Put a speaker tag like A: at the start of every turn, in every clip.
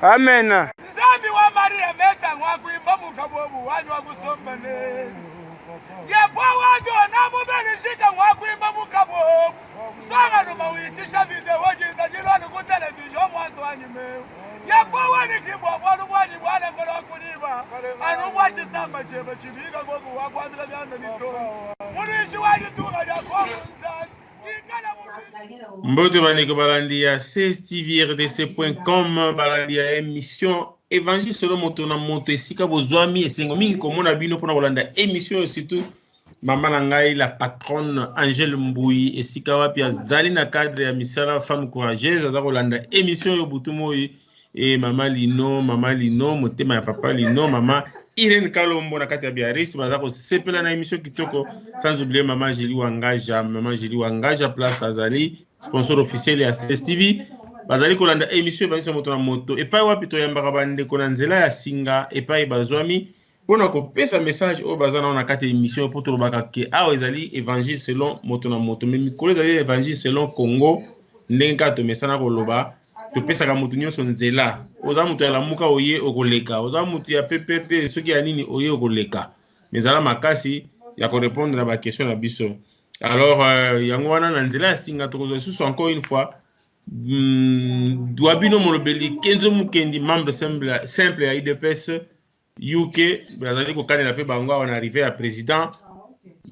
A: Amen.
B: Zambi wa Maria meta ngwakuimba mukabobu wanyu wakusomba nene. Yepo wado na mubelishika ngwakuimba mukabobu. Sanga no mawitisha video jinda jilwani ku television mwanto anyime. Yepo wani kibwa bwanu bwani bwana ngolo kuliba. Anu bwachi samba cheba chibiga gogo wakwambira byanda nito. Munishi waji tunga ya konza.
A: Mbote baneko balandi ya cstv.rdc.com balandi ya émission Évangile selon moto na moto esika bozwami esengo mingi komona bino pona kolanda émission surtout mama na ngai la patronne Angèle Mbui esika wapi azali na cadre ya misala femme courageuse aza kolanda émission yo butu moi e mama Lino motema ya papa Lino mama Irene Kalombo na kati ya Biarritz baza ko sepela na émission kitoko sans oublier maman Julie Wangaja place azali sponsor officiel ya CSTV bazali kolanda émission banisa moto na moto epai wapi to yambaka bande ko na nzela ya singa epai bazwami pona ko pesa message o bazana na kati émission pour to baka ke awa ezali évangile selon moto na moto mais mikolo ezali évangile selon Congo ndenga to mesana ko loba to pesa ka mutu nyonso nzela oza mutu ya lamuka oye okoleka oza mutu ya PPP soki ya nini oye okoleka mezala makasi ya ko répondre na ba question na biso alors yango wana na nzela ya singa to susu encore une fois Douabino Molobeli Kenzo Mukendi membre simple ya IDPS UK bazali ko kanela pe bango on arrivé à président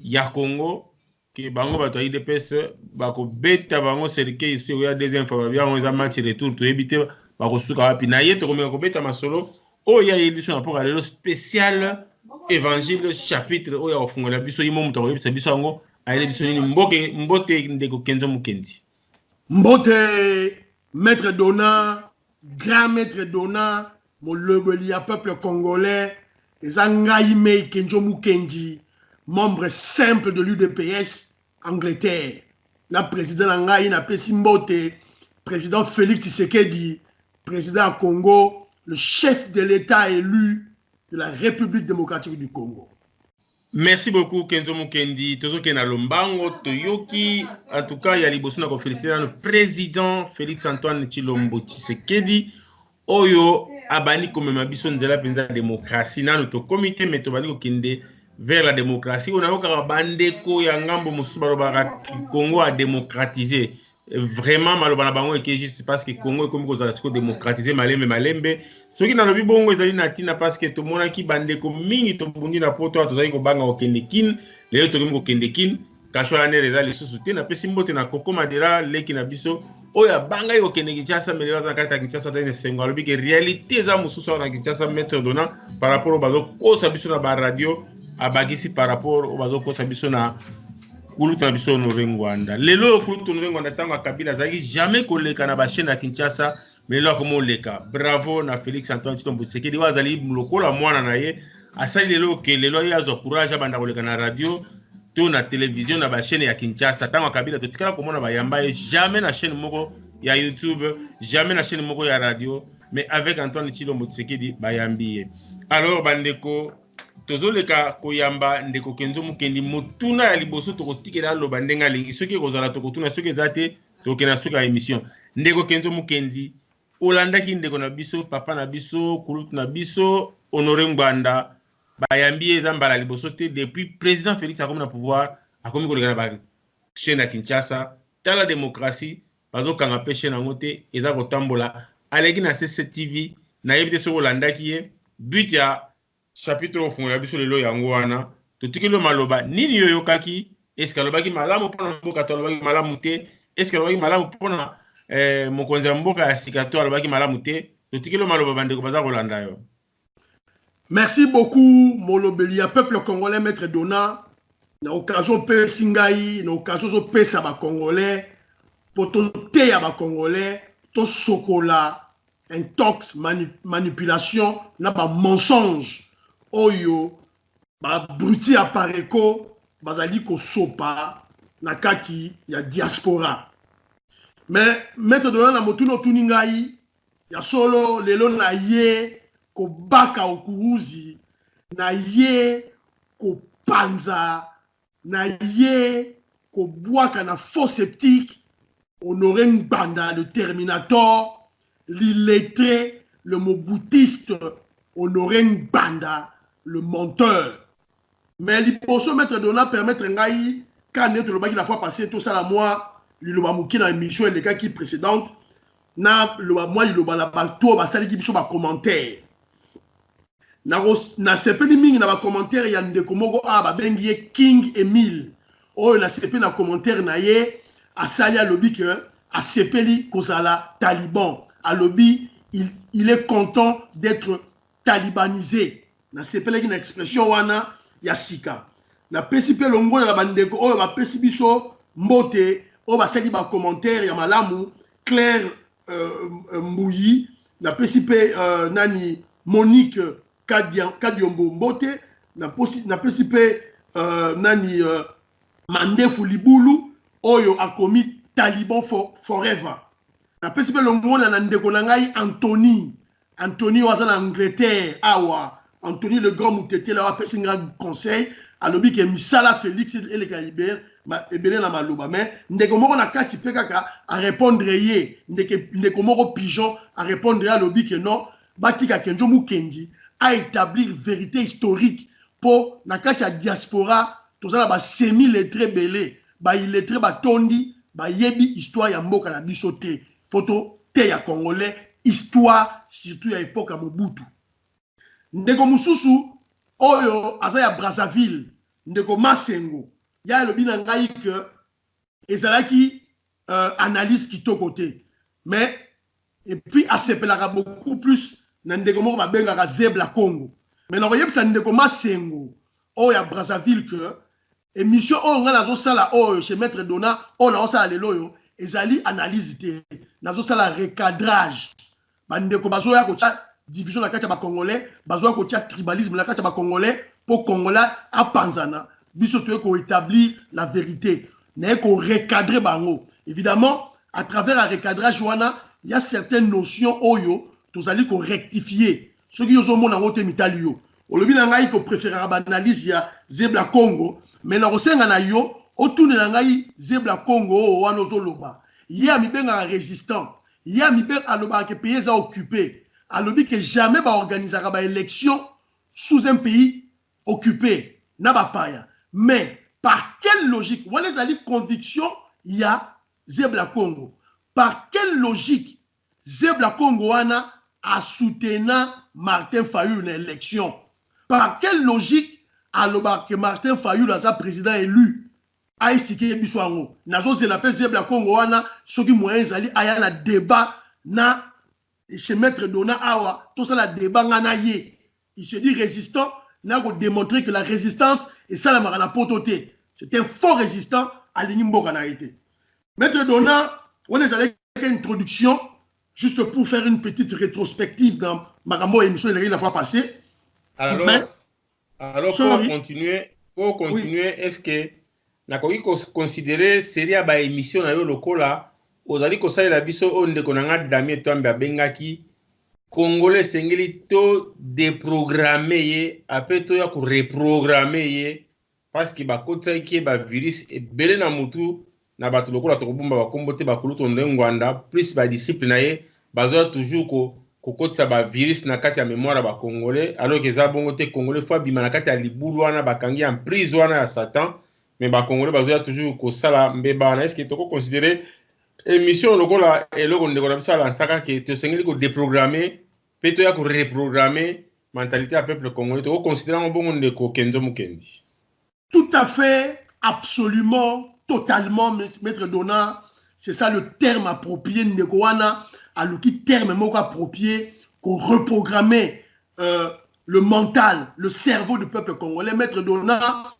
A: ya Congo que bango bato ya IDPS bako beta bango serike ici ya deuxième fois bien on a match retour to ebité bako suka wapi na yeto komeka ko beta masolo o ya édition na pour le spécial évangile chapitre o ya ofungola biso yimo muto ko biso yango ayele biso ni mbote ndeko Kenzo Mukendi
C: Mbote maître Dona grand maître Dona mon lebelia peuple congolais Zangaïme Kenzo Mukendi membre simple de l'UDPS Angleterre. La président Angaï na Pesimbote, président Félix Tshisekedi, président Congo, le chef de l'État élu de la République démocratique du Congo.
A: Merci beaucoup Kenzo Mukendi. Tozo Kena Lombango, Toyoki. En tout cas, il y a liboso na ko féliciter le président Félix Antoine Tshilombo Tshisekedi. Oyo abani comme mabiso nzela penza démocratie na notre comité mais to bani ko kende vers la démocratie. On a encore bandeko ya ngambo musuba robaka Congo a démocratisé. Vraiment malobana bango et que juste parce que Congo comme ko za démocratiser malembe. Ce qui na lobi bongo ezali na tina parce que to mona ki bandeko mingi to bundi na poto to zali ko banga ko kende kin, leo to ko kende kin, kasho ya nere za lisusu te na pesi mbote na koko madera leki na biso. Oya banga yo kende Kinshasa mais la kata Kinshasa tene sengo lobi que réalité za mususu na Kinshasa maître Dona par rapport au bazo ko sabiso na ba radio abagisi par rapport au bazo ko sabiso na kulutu na biso no rengwanda lelo kulutu no rengwanda tanga Kabila zaki jamais koleka na ba chaîne na Kinshasa mais là comme leka bravo na Félix Antoine Tshilombo Tshisekedi wazali lokola mwana na ye asali lelo ke lelo ya zo courage banda koleka na radio to na télévision na ba chaîne ya Kinshasa tanga Kabila to tikala komona ba yamba jamais na chaîne moko ya YouTube jamais na chaîne moko ya radio mais avec Antoine Tshilombo Tshisekedi ba yambi alors bandeko tozoleka koyamba ndeko Kenzo Mukendi mutuna ya liboso tokotikela loba ndenga lingi soki kozala tokotuna soki ezate tokena soki ya émission ndeko Kenzo Mukendi olandaki ndeko na biso papa na biso kulutu na biso Honoré Ngwanda bayambi eza mbala liboso te depuis président Félix akomi na pouvoir akomi koleka na ba chaîne ya Kinshasa tala démocratie bazokanga pe chaîne yango te eza kotambola aleki na CCTV na yebi te soki olandaki ye but ya chapitre ofungola biso lelo yango wana totikelo maloba nini yoyokaki est-ce que alobaki malamu pona mboka to alobaki malamu te est-ce que alobaki malamu pona mokonzi ya mboka ya sika to alobaki malamu te totikelo maloba bandeko baza kolanda yo.
C: Merci beaucoup Molobelia peuple congolais maître Dona na occasion pe singai na occasion pe sa ba congolais pour te ya ba congolais to sokola intox manipulation na ba mensonge oyo ba bruti apareko bazali ko sopa na kati ya diaspora. Mais maître de la motuno tuningai ya solo lelo na ye ko baka okuruzi na ye ko panza na ye ko bwaka na faux sceptique Honoré Ngbanda le Terminator l'illettré le moboutiste Honoré Ngbanda le menteur. Mais l'hyposo maître de la permettre ngai quand notre lobaki la fois passée tout ça la moi liloba muki na émission et les gars qui précédente na loba moi liloba la bato ba sali ki biso ba commentaire na sepeli mingi na ba commentaire ya ndeko moko ba bengi King Emile oyo na sepeli na commentaire na ye asali alobi que a sepeli kozala taliban alobi il est content d'être talibanisé na sepeli na expression wana ya sika na pesi pe longo na bandeko oyo ba pesi biso mbote o ba sali ba commentaire ya malamu Claire Mbouyi na pesi pe nani Monique Kadiombo mbote na pesi pe nani Mandefu Libulu oyo akomi Taliban forever na pesi pe longo na ndeko na ngai Anthony waza na Angleterre awa Anthony le grand moutete là pesi nga conseil alobi ke misala Félix et le Calibert ebele na maloba mais ndeko moko na kati pe kaka a répondre ye ndeko moko pigeon a répondre à alobi ke non batika Kenzo Mukendi a établir vérité historique pour na kati ya diaspora tozala ba semi lettré belé ba illettré ba tondi ba yebi histoire ya mboka na biso te photo te ya congolais histoire surtout ya époque ya Mobutu ndeko mususu oyo aza ya Brazzaville ndeko Masengo ya lobi na ngai que ezalaki analyse kitoko te mais et puis asepelaka beaucoup plus na ndeko moko babengaka Zebla Congo mais na koyebisa ndeko Masengo oyo ya Brazzaville que émission oyo nga nazosala oyo chez Maître Dona oyo nazosala lelo oyo ezali analyse te nazosala recadrage bandeko bazoya kotia division na kati ya bakongolais bazoya kotia tribalisme na kati ya bakongolais pour congolais apanzana biso toye ko établir la vérité na ko recadrer bango évidemment à travers la recadrage wana il y a certaines notions oyo tozali ko rectifier ce qui yozo mona ngote mitali yo olobi na ngai ko préférer ba analyse ya Zebla Congo mais na kosenga na yo otune na ngai Zebla Congo wana ozoloba ya mibenga résistant ya mibenga aloba ke pays a occupé alobi que jamais ba organisera ba élection sous un pays occupé na ba paya mais par quelle logique wana ezali conviction ya Zebla Congo par quelle logique Zebla Congo wana a soutenu Martin Fayulu na élection par quelle logique aloba que Martin Fayulu a président élu a expliqué biso ango nazo zela pe Zebla Congo wana soki moyen ezali aya na débat na chez Maître Dona awa tout ça la débat ngana ye il se dit résistant n'a ko démontrer que la résistance et ça la marana pototé c'est un faux résistant à l'Inimboka na été Maître Dona on est allé une introduction juste pour faire une petite rétrospective dans Magambo émission la fois passée
A: alors pour continuer est-ce que na koki considérer série ba émission na yo lokola ozali ko salela biso onde konanga Damien Twambe abengaki Congolais sengeli to déprogrammer ye après to ya ko reprogrammer ye parce que ba kotsa ki ba virus e belé na mutu na batu lokola to kubumba ba kombote ba kuluto ndengwanda plus ba disciple na ye bazo toujours ko kotsa ba virus na kati ya mémoire ba Congolais alors que za bongo te Congolais fois bima na kati ya libulu wana bakangi en prise wana ya Satan mais ba Congolais bazo toujours ko sala mbeba na est-ce que to ko considérer émission lokola eloko ndeko na biso alansaka ke to sengeli ko déprogrammer pe to ya ko reprogrammer mentalité à peuple congolais to considérant bongo ndeko Kenzo Mukendi
C: tout à fait absolument totalement Maître Dona c'est ça le terme approprié ndeko wana aluki terme moko approprié ko reprogrammer le mental le cerveau du peuple congolais Maître Dona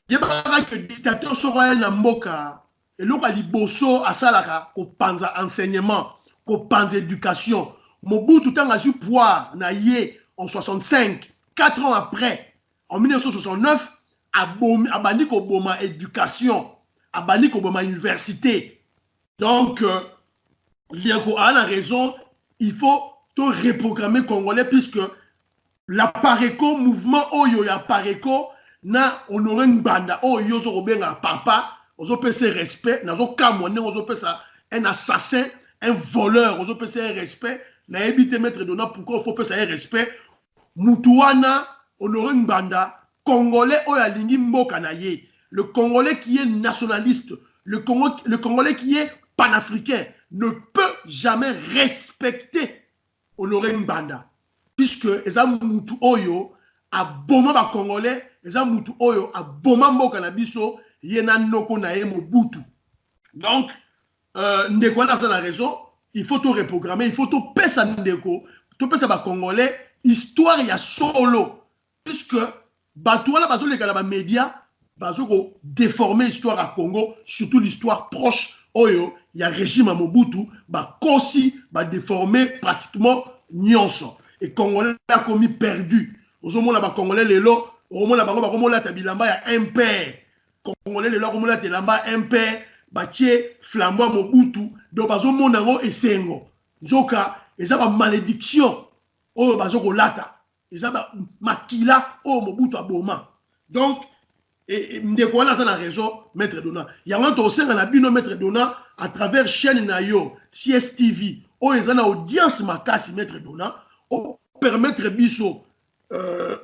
C: yebaka que dictateur soko na mboka eloko liboso asalaka kopanza enseignement kopanza éducation Mobutu tanga azwi pouvoir na ye en 65 4 ans après en 1969 abandi koboma éducation abandi koboma université donc lieko a raison il faut tout reprogrammer congolais puisque la Pareco mouvement oyo ya Pareco na honoré Ngbanda oyo zo kobenga papa ozo pese respect nazo kamone ozo pesa un assassin un voleur ozo pese respect na ebité maître dona pourquoi il faut pesa respect mutuana honoré Ngbanda congolais oyo alingi mboka na ye le congolais qui est nationaliste le congolais qui est panafricain ne peut jamais respecter honoré Ngbanda puisque eza mutu oyo aboma ba congolais eza mutu oyo aboma mboka na biso ye na noko na ye Mobutu donc ndeko wana aza na raison il faut tout reprogrammer il faut tout pesa ndeko tout pesa ba congolais histoire ya solo puisque bato wana bazoleka na ba média bazoko déformer histoire à Congo surtout l'histoire proche oyo ya régime à Mobutu bakosi ba déformer pratiquement nyonso et congolais a commis perdu ozomona ba congolais lelo omona bango bakomona ta bilamba ya impère congolais lelo komona ta bilamba impère batie flambeau Mobutu donc bazomona ngo esengo nzoka eza ba malédiction oyo bazoko lata eza ba makila oyo Mobutu aboma donc ndeko wana aza na raison maître Dona yango tosenga na bino maître Dona à travers chaîne na yo CSTV oyo eza na audience makasi maître Dona o permettre biso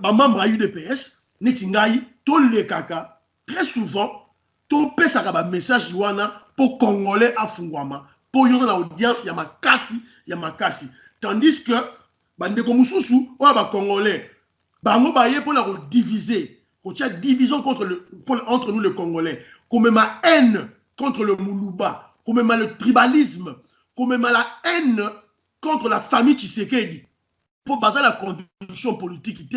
C: membre à UDPS neti ngai to le kaka très souvent to pesaka ba message wana pour congolais afungwama pour yo na audience ya makasi tandis que bandeko mususu o ba congolais bango baye pour la diviser pour tia division entre nous les congolais comme ma haine contre le Muluba comme ma le tribalisme comme ma la haine contre la famille Tshisekedi pour baser la conviction politique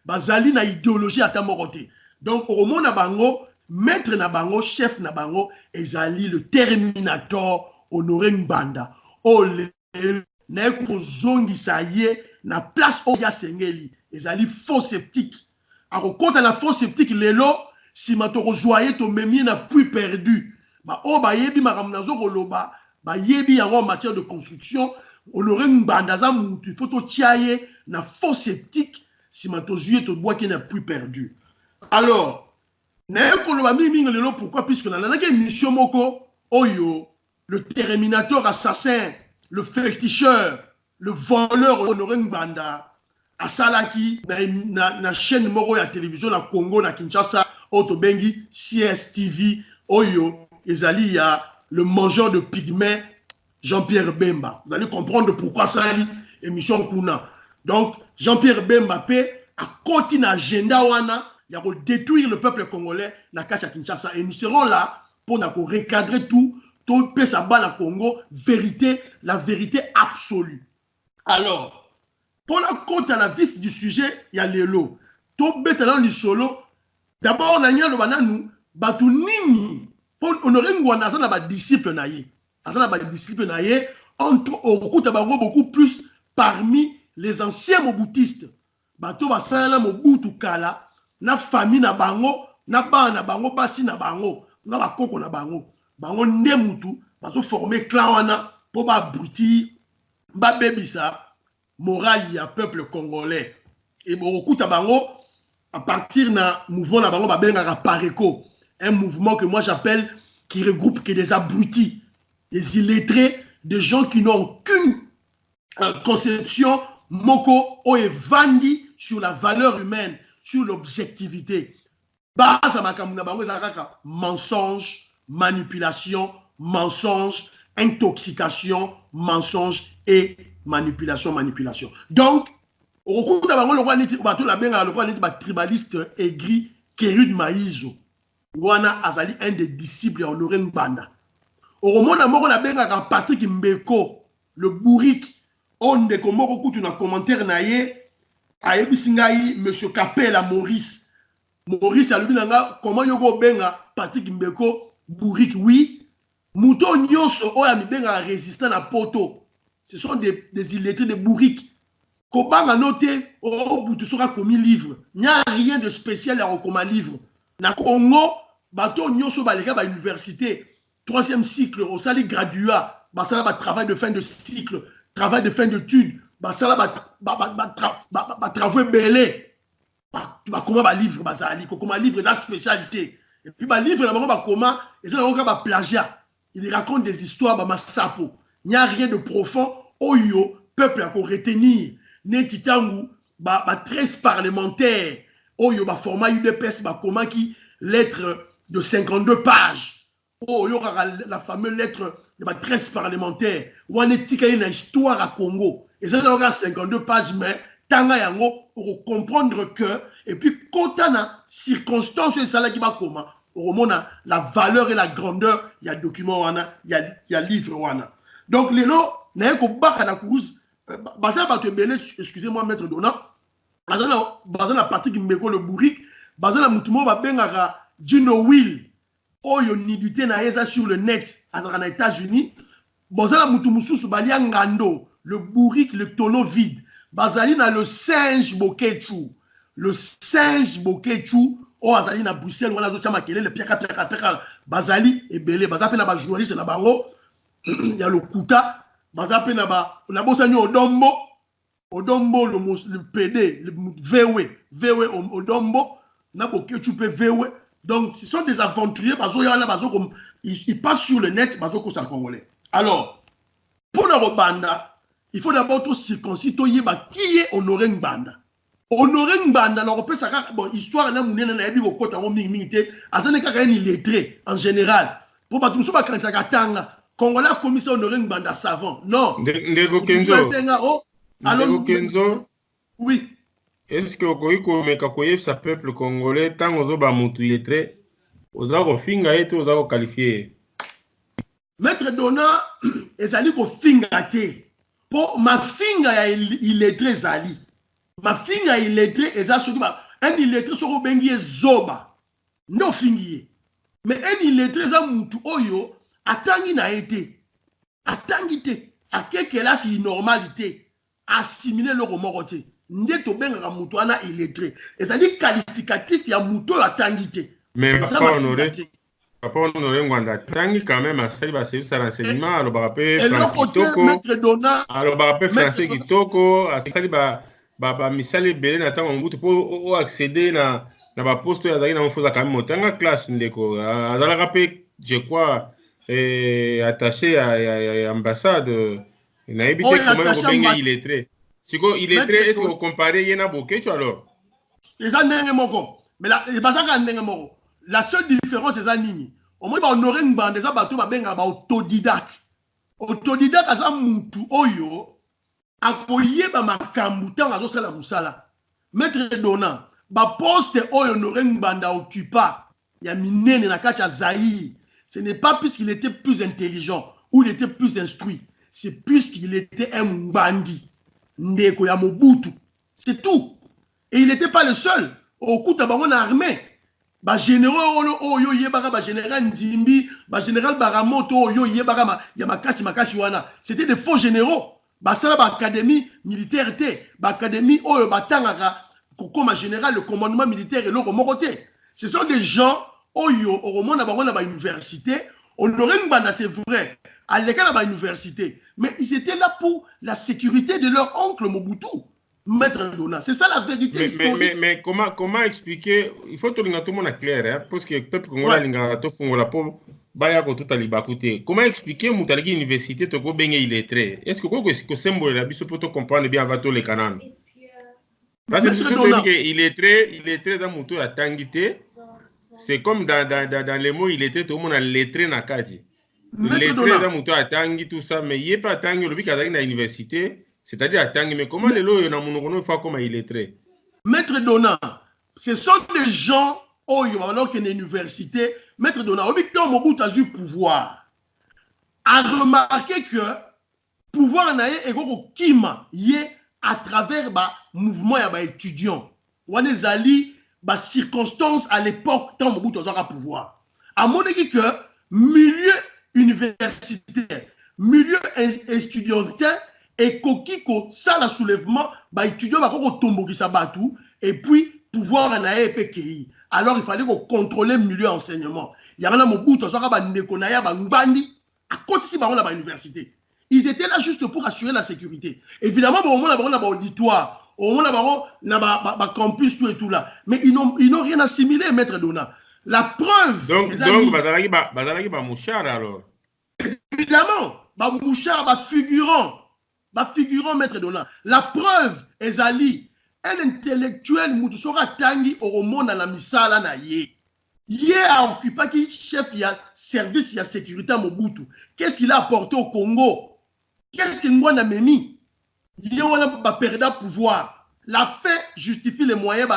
C: bazali na idéologie à tamoroté donc au monde na bango maître na bango chef na bango ezali le terminator Honoré Ngbanda ole na kozongisa ye na place oya sengeli ezali faux sceptique akokota na faux sceptique lelo sima tokozwaye tomemi na plus perdu ba o bayebi makambo nazo koloba bayebi yango en matière de construction Honoré Ngbanda za mutu il faut totia ye na faux sceptique sima tozwi tobwaki na plus perdu alors na koloba mingi lelo pourquoi puisque na nanaki émission moko oyo le terminateur assassin le féticheur le voleur Honoré Ngbanda asalaki na chaîne moko ya télévision na Congo na Kinshasa auto bengi CSTV oyo ezali ya le mangeur de pygmées Jean-Pierre Bemba vous allez comprendre pourquoi ça ali émission kuna donc Jean-Pierre Bemba pe a continué agenda wana ya ko détruire le peuple congolais na kati ya Kinshasa et nous serons là pour na ko recadrer tout pe sa ba na Congo vérité la vérité absolue alors pour la côte à la vif du sujet, il y a l'élo. Tout bête dans le solo. D'abord, on a le banane, batu nini. Pour honorer Ngwana, ça n'a pas de disciple naïe. Ça n'a pas de disciple naïe. Entre au beaucoup plus parmi les anciens moboutistes. Bato basala mobutu kala. Na famille na bango, na ba na bango, basi na bango, na ba koko na bango. Bango ndemutu, bato former clan wana pour ba abruti, ba bebisa. Moral ya peuple congolais et beaucoup bango à partir na mouvement na bango babenga Pareco un mouvement que moi j'appelle qui regroupe que des abrutis des illettrés des gens qui n'ont aucune conception moko o evandi sur la valeur humaine sur l'objectivité base makambo na bango ezaka mensonge manipulation mensonge intoxication mensonge et manipulation. Donc, au cours de la tribaliste aigri Kérud Maïzo, wana azali un des disciples de Honoré Ngbanda. Au moment où on a Patrick Mbeko, le bourrique, on est comme on a commentaire naïe, a ebisingaï, monsieur Capella Maurice, Maurice Alubinanga, comment yoko benga Patrick Mbeko, Bourrique, oui. Mouton Nyoso, oya mi benga résistant à poto. Ce sont des illettrés de Bourrique. Comment a noté, oh, Boutou sera commis livre. Il n'y a rien de spécial à comme livre. Na Congo, bateau Nyoso, balega, ba université, 3e cycle, au sali graduat, bah ça là, travail de fin de cycle, travail de fin d'études, bah ça là, travail belé. Comment va livre bazali comment livre la spécialité et puis ba livre là comment et ça va plagiat il raconte des histoires ba masapo il n'y a rien de profond oyo peuple a retenir neti tangu ba 13 parlementaires oyo ba format UDPS ba comment qui lettre de 52 pages oyo la fameuse lettre de 13 parlementaires ou on est une histoire à Congo et ça aura 52 pages mais tanga yango pour comprendre que et puis quand on a circonstance et ça qui va comment on a la valeur et la grandeur il y a document wana il y a livre wana donc les lots n'a ko baka na course basa ba te belé excusez-moi maître Dona bazana Patrick Mbeko le Bourrique bazana mutumo ba bengaka Gino Will oyo nidité na eza sur le net à États-Unis bazana mutumususu balia ngando le Bourrique le tonneau vide bazali na le singe Bokechu. Le singe Bokechu, oh azali na Bruxelles, on a d'autres maquillés, le piaka, bazali et belé, bazape na ba journaliste na bango, il y a le Kuta, bazape na ba, on a bossani Odombo, le PD, le VW, Odombo, na Bokechu pe VW. Donc, ce sont des aventuriers, ils passent sur le net, bazo ko sa congolais. Alors, pour la banda, il faut d'abord tout circoncis, tout yeba qui est Honoré Ngbanda. Honoré Ngbanda, alors peut ça bon histoire na munene na yebi ko kota ngo mingi azane kaka ni lettré en général. Pour ba tumso ba kanta katanga, Congolais a commis Honoré Ngbanda savant. Non.
A: Ndeko Kenzo.
C: Alors
A: Kenzo.
C: Oui.
A: Est-ce que ko meka koyeb sa peuple congolais tant ozo ba mutu lettré, oza ko finga eto oza ko qualifier.
C: Maître Dona ezali ko finga te. Pour ma finga ya illettré zali. Ma finga illettré eza soki ba un illettré soko bengi zoba. No fingi. Mais un illettré za mutu oyo atangi na été. Atangi te. Akeke la si normalité. Assimiler le romorote. Ndeto benga mutu ana illettré. Ezali qualificatif ya mutu atangi te.
A: Mais pas honoré. Papa Honoré Ngbanda tangi quand même à ça il va servir sa renseignement alors ba pe français kitoko alors ba pe français kitoko à ça il ba misali belé na tango mbutu pour accéder na ba poste ya zaki na mfoza quand même tanga classe ndeko azala rapé je crois attaché à ambassade na éviter comment ko benga illettré siko illettré est-ce que vous comparez yena Bokechu alors
C: les années moko mais la bazaka ndenge moko. La seule différence, c'est ça, Nini. Au moins, on aurait une bande, ça, bateau, benga, autodidacte. Autodidacte, ça, moutou, oyo, akoye, makambu, tant, azo, sala, moussala. Maître Dona, poste, oyo, on aurait une bande, occupa, ya minene, na kacha, Zaï. Ce n'est pas puisqu'il était plus intelligent, ou il était plus instruit. C'est puisqu'il était un bandi. Ndeko, ya Mobutu. C'est tout. Et il n'était pas le seul. Au coup, t'as armée. Ba général oyo yebaka ba général Ndimbi ba général Baramoto oyo yebaka ya makasi wana c'était des faux généraux ba sala ba académie militaire te ba académie oyo batangaka comme général le commandement militaire et le moroté ce sont des gens oyo oromona ba ba université Honoré Ngbanda c'est vrai à l'école ba université mais ils étaient là pour la sécurité de leur oncle Mobutu. Maître Dona, c'est ça la vérité historique.
A: Mais comment expliquer? Il faut que tout le monde clair, hein, parce que le peuple congolais a tout fait pour baya ko tout ali bakute. Comment expliquer mutalagi université to ko benga illettré? Est-ce que c'est symbole la biso pour comprendre bien avant tout les canons? Parce que tout illettré dans muto la tangité, c'est comme dans les mots illettré tout le monde a lettré na kadi. Lettré dans muto a tangi tout ça mais il est pas tangi le bi kazaki na université. C'est-à-dire à Tangi, mais comment les lois font comme il est très?
C: Maître Dona, ce sont des gens, alors qu'il y a une université, Maître Dona, Victor Mobutu a eu pouvoir. A remarqué que pouvoir n'a pas kima à travers le mouvement des étudiants. On est allé bah, circonstances à l'époque, tant Mobutu a pouvoir. À mon avis que milieu universitaire, milieu estudiantin, et kokiko, ça, le soulèvement, bah, étudiant, bah, tomber sa batou, et puis, pouvoir en aller PKI. Alors, il fallait qu'on contrôle le milieu enseignement. Il y avait un Mobutu, à côté de l'université. Ils étaient là juste pour assurer la sécurité. Évidemment, au moment où on a un auditoire, au moment où on a un campus, tout et tout là. Mais ils n'ont rien assimilé, Maître Dona. La preuve.
A: Donc, Bazalaki, Mouchard alors.
C: Évidemment, Mouchard, figurant, Maître Dona. La preuve, Ezali, un intellectuel, Moutoussora Tangi, au monde dans la misala na ye. Hier a occupé qui chef de service de sécurité à Mobutu. Qu'est-ce qu'il a apporté au Congo? Qu'est-ce qu'il a mis? Il a perdu le pouvoir. La fait justifie les moyens.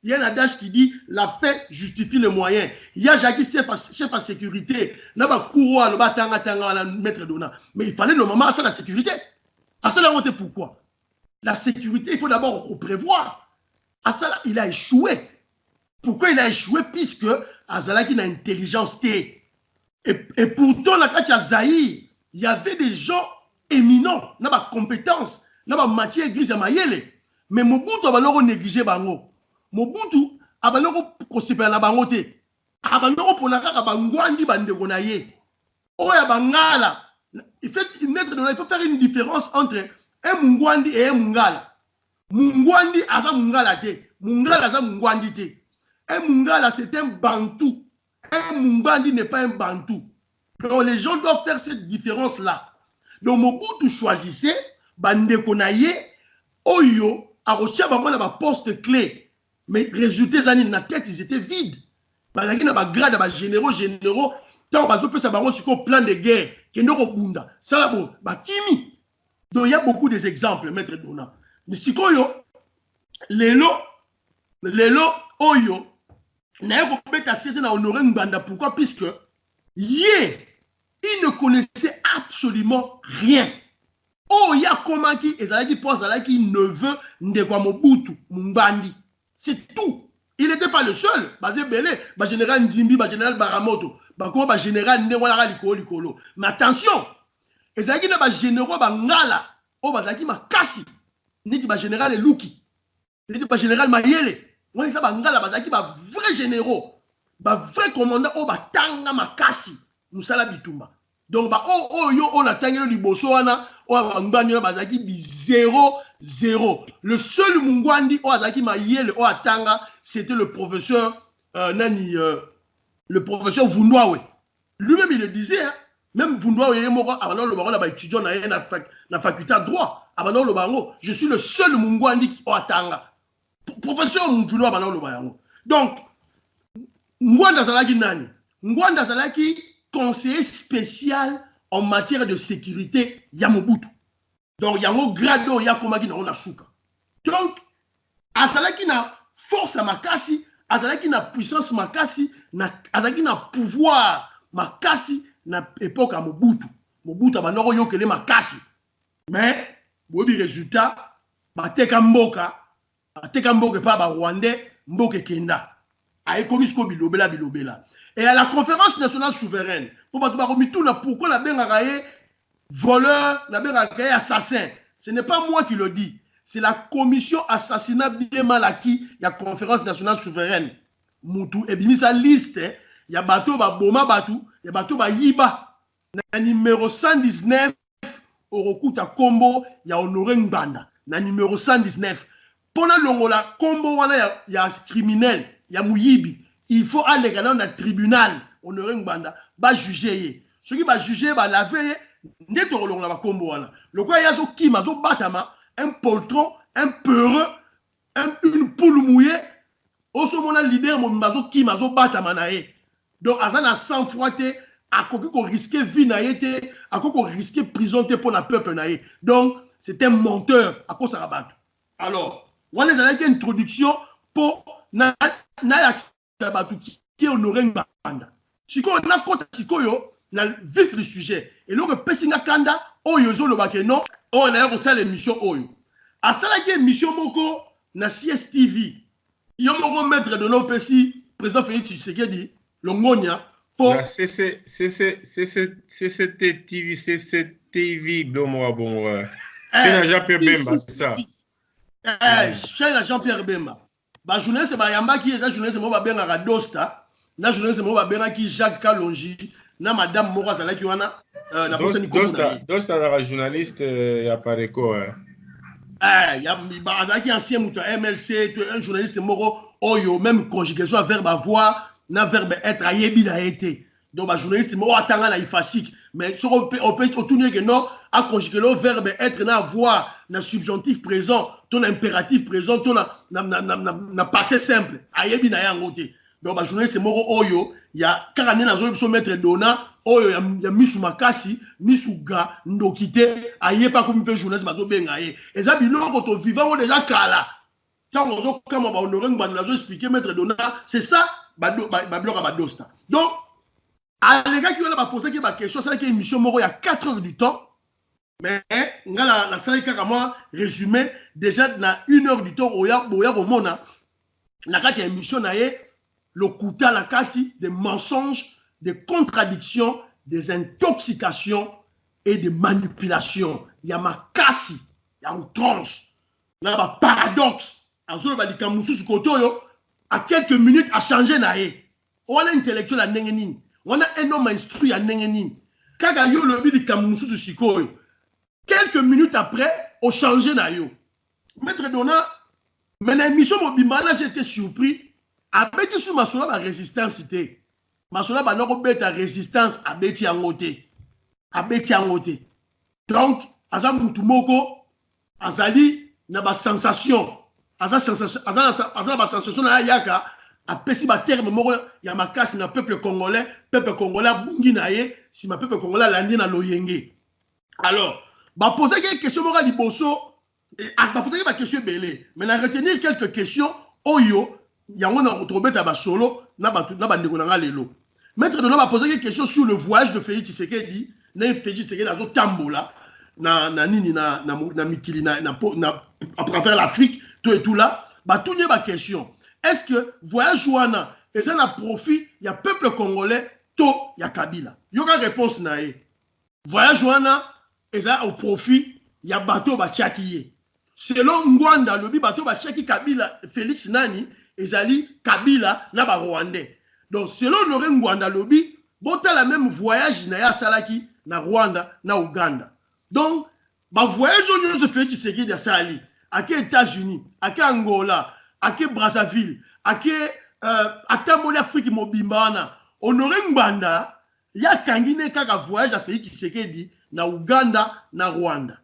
C: Il y a un adage qui dit la fait justifie les moyens. Il y a Jacques chef de sécurité. Il y a maître Dona. Mais il fallait normalement à ça la sécurité. À ça la honte pourquoi? La sécurité, il faut d'abord prévoir. À ça il a échoué. Pourquoi il a échoué? Puisque Azalaki n'a intelligence. Et pourtant, la Katia Zahir, il y avait des gens éminents, n'a pas compétence, n'a pas matière grise à Mayele. Mais Mobutu a pas négligé bango. Mobutu a pas considéré la bangote. A pas pour la kaka bangwandi bandegonaye. Oya bangala. Il faut faire une différence entre un mungwandi et un mungala. Mungwandi aza mungala te. Mungala aza mungwandi te. Un Mungala, c'est un Bantou. Un Mungandi n'est pas un Bantou. Donc, les gens doivent faire cette différence-là. Donc, Mobutu choisissait, Bandekonaye, Oyo, Arocha, un poste clé. Mais résultat, dans la tête, ils étaient vides. Il y a des grades, généraux, tant que ça va sur le plan de guerre, qui est Bunda. Ça, bon, Kimi. Donc, il y a beaucoup d'exemples, Maître Dona. Mais si Koyo, Lelo, Oyo, pourquoi? Puisque il ne connaissait absolument rien. Oh, il y a comment qui neveu de Mobutu, Mumbandi. C'est tout. Il n'était pas le seul. Basé Belé, général Ndimbi, général Baramoto, général Newala Likolo. Mais attention, Ezaki n'a généraux Bangala, oh, Bazaki Makasi, n'est pas général Luki, n'est pas général Mayele. On est vrai généraux, vrai commandant, oh, tanga makasi, musala bitumba. Donc, on a tangé le bosoana, bazaki 0-0. Le seul mungwandi, azaki mayele, atanga, c'était le professeur, le professeur Vundoawe. Lui-même, il le disait, hein, même Vundoawe, il est étudiant dans la faculté de droit. Je suis le seul mungwandi qui atanga. Professeur Moutoulou Banao Lobayango. Donc, Ngwanda Zalaki Nani. Ngwanda Zalaki, conseiller spécial en matière de sécurité, Yamobutu. Donc, Yango Grado Yakomagi na Onasuka. Donc, Azalaki na force à Makasi, Azalaki na puissance Makasi, Azalaki na pouvoir Makasi na époque à Mobutu. Mobutu a banoro yokele Makasi. Mais, le résultat, Bateka Mboka, Bateka Mboka pas Rwandais, Mboka Kenda. Aïe komisko bilobela. Et à la conférence nationale souveraine, pourquoi la benga voleur, la benga assassin. Ce n'est pas moi qui le dis. C'est la commission assassinat bien mal acquis, la conférence nationale souveraine. Moutou, et bien sa liste, il y a bateau, boma batou, il y a bateau, yiba. Na numéro 119, au Rokuta Kombo, il y a Honoré Ngbanda. Na numéro 119. Pendant l'ongola, Kombo, il y a criminel, il y a Mouyibi. Il faut aller dans le tribunal, Honoré Ngbanda, va juger. Ce qui va juger, va laver, n'est-ce pas la Kombo. Le quoi, il y a qui m'a batama, un poltron, un peureux, une poule mouillée. Au moment leader, mon mazo qui m'a batama nae. Donc, Azana sans frotter, à quoi qu'on risquait vie naïté, à quoi qu'on risquait prison pour le peuple naï. Donc, c'est un menteur à cause de la batte. Alors, on a une introduction pour qui est honoré Ngbanda. Si on a compte on a vif le sujet. Et là, on a kanda, oyo zo le bakeno, on a reçu l'émission oyo. À ça, la émission moko na CSTV. yo moko maître de nos pesi président Félix Tshisekedi longonia pour
A: CCTV Blomo bon c'est Jean-Pierre Bemba c'est ça
C: chez Jean-Pierre Bemba ba journaliste ba yamba ki eza journaliste mo ba benga Dosta na journaliste mo ba benga ki Jacques Kalonji na madame moko azalaki wana na poseni
A: Dosta la journaliste ya pareko
C: ya azalaki ancien mutu MLC un journaliste moko oyo même conjugaison à verbe avoir na verbe être ayebi na été donc ba journaliste moko atanga na ifasik mais sur on peut tourner que non à conjuguer le verbe être na avoir na subjonctif présent ton impératif présent ton na passé simple ayebi na yango te donc ba journaliste moko oyo ya kaka ne nazo biso maître dona oyo ya misu makasi misu ga ndokite ayepa ko mpe journaliste bazo benga ye eza biloko to vivant déjà kala quand on comme on va honorer ngba nazo expliquer maître dona c'est ça ba bloka ba Dosta donc à l'égal qui va poser qui ba question c'est une émission moko il y a 4 heures du temps mais ngala la salle kaka moi résumé déjà na 1 heure du temps oya ko mona na kati ya émission na ye le kuta la kati des mensonges des contradictions des intoxications et des manipulations il y a makasi il y a outrance na ba paradoxe azolo ba likamusu su kotoyo à quelques minutes a changé na ye on a intellectuel à ndenge nini on a un homme instruit à ndenge nini kaka yo lobi likamusu su sikoyo quelques minutes après on changé na yo maître dona mais l'émission mobimana j'étais surpris avec sur masola la résistance cité masola ba noko beta résistance abeti yangote donc aza mutu moko azali na ba sensation aza ba sensation na yaka apesi ba terme moko ya makasi na peuple congolais bungi na ye si ma peuple congolais landi na loyenge alors ba poser quelques questions moko liboso ba poser ba question belé mais na retenir quelques questions oyo yango na retrobeta ba solo na ba ndeko na lelo maître de l'homme a posé quelques questions sur le voyage de Félix Tshisekedi na Félix Tshisekedi azo tambola na nini na mikili na à travers l'Afrique tout et tout là ba tout ba question est-ce que voyage wana et ça na profit ya peuple congolais to ya Kabila yoka réponse na e voyage wana et ça au profit ya bateau ba tchakiye selon Ngwanda lobi bateau ba tchaki Kabila Félix nani ezali Kabila na ba Rwandais donc selon Laurent Ngwanda lobi bota la même voyage na ya salaki na Rwanda na Uganda donc ba voyage on se fait Tshisekedi ya sali ake États-Unis ake Angola ake Brazzaville ake atamboli Afrique mobimbana Honoré Ngwanda ya kangine kaka voyage à Félix Tshisekedi na Uganda na Rwanda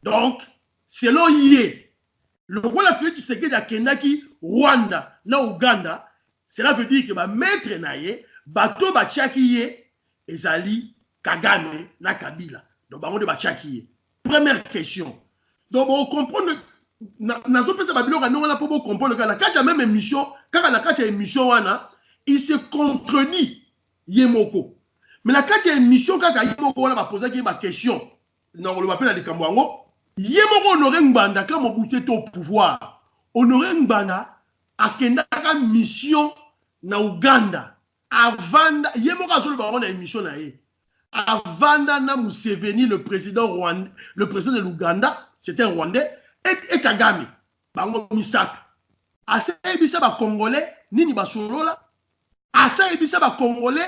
C: donc selon yé le roi Félix Tshisekedi a kendaki Rwanda na Uganda cela veut dire que ba maître na ye bato ba tchakiye ezali Kagame na Kabila donc bango de ba tchakiye première question donc on comprend na zo pesa ba biloko non na po comprendre que na kati ya même émission kaka na kati ya émission wana il se contredit yemoko mais na kati ya émission kaka yemoko wana ba poser ki ba question na lo ba pena likambo yango yemoko Honoré Ngwanda ka Mobutu to pouvoir Honoré Ngwanda akendaka mission na Uganda avant yemoko azolo ba na émission na ye avant na Museveni le président de l'Ouganda c'était un Rwandais et Kagame bango misato asa ebisa ba congolais nini ba solola asa ebisa ba congolais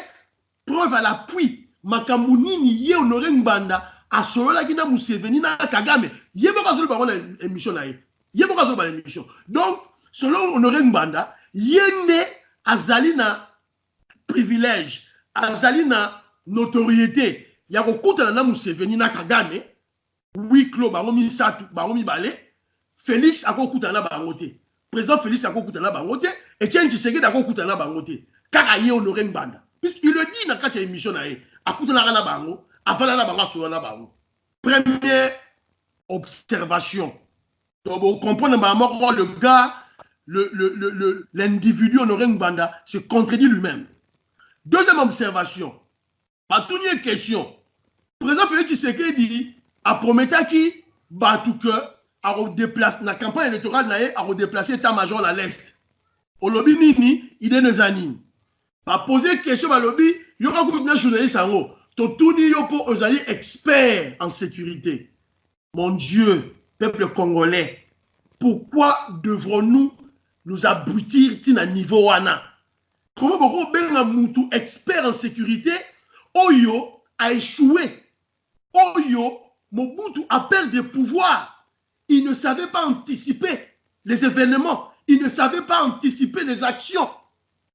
C: preuve à l'appui makambu nini ye Honoré Ngwanda asolola kina Museveni na Kagame yemoko azolo ba na émission na ye yemoko azolo ba émission donc selon Honoré Ngwanda yende azali na privilège azali na notoriété ya kokutana na Museveni na Kagame oui clos bango misatu bango mibale Félix akokutana na bango te président Félix akokutana na bango te Etienne Tshisekedi akokutana na bango te kaka ye Honoré Ngwanda puisqu'il le dit na kati ya émission na ye akutana na bango afala na bango solo na bango première observation donc vous comprenez le gars l'individu Honoré Ngwanda se contredit lui-même. Deuxième observation, à toute une question, le président Félix Tshisekedi a promis qu'il va tout que à redéplacer la campagne électorale à redéplacer l'état-major à l'est. Au lobby nini, il est nos amis. Va poser question à lobby, il y aura beaucoup de journalistes en haut. Totouni yopo ozali expert en sécurité. Mon Dieu, peuple congolais, pourquoi devrons-nous nous abrutir à niveau wana? Comment beaucoup benga mutu expert en sécurité, Oyo a échoué. Oyo, Mobutu a perdu le pouvoir. Il ne savait pas anticiper les événements. Il ne savait pas anticiper les actions.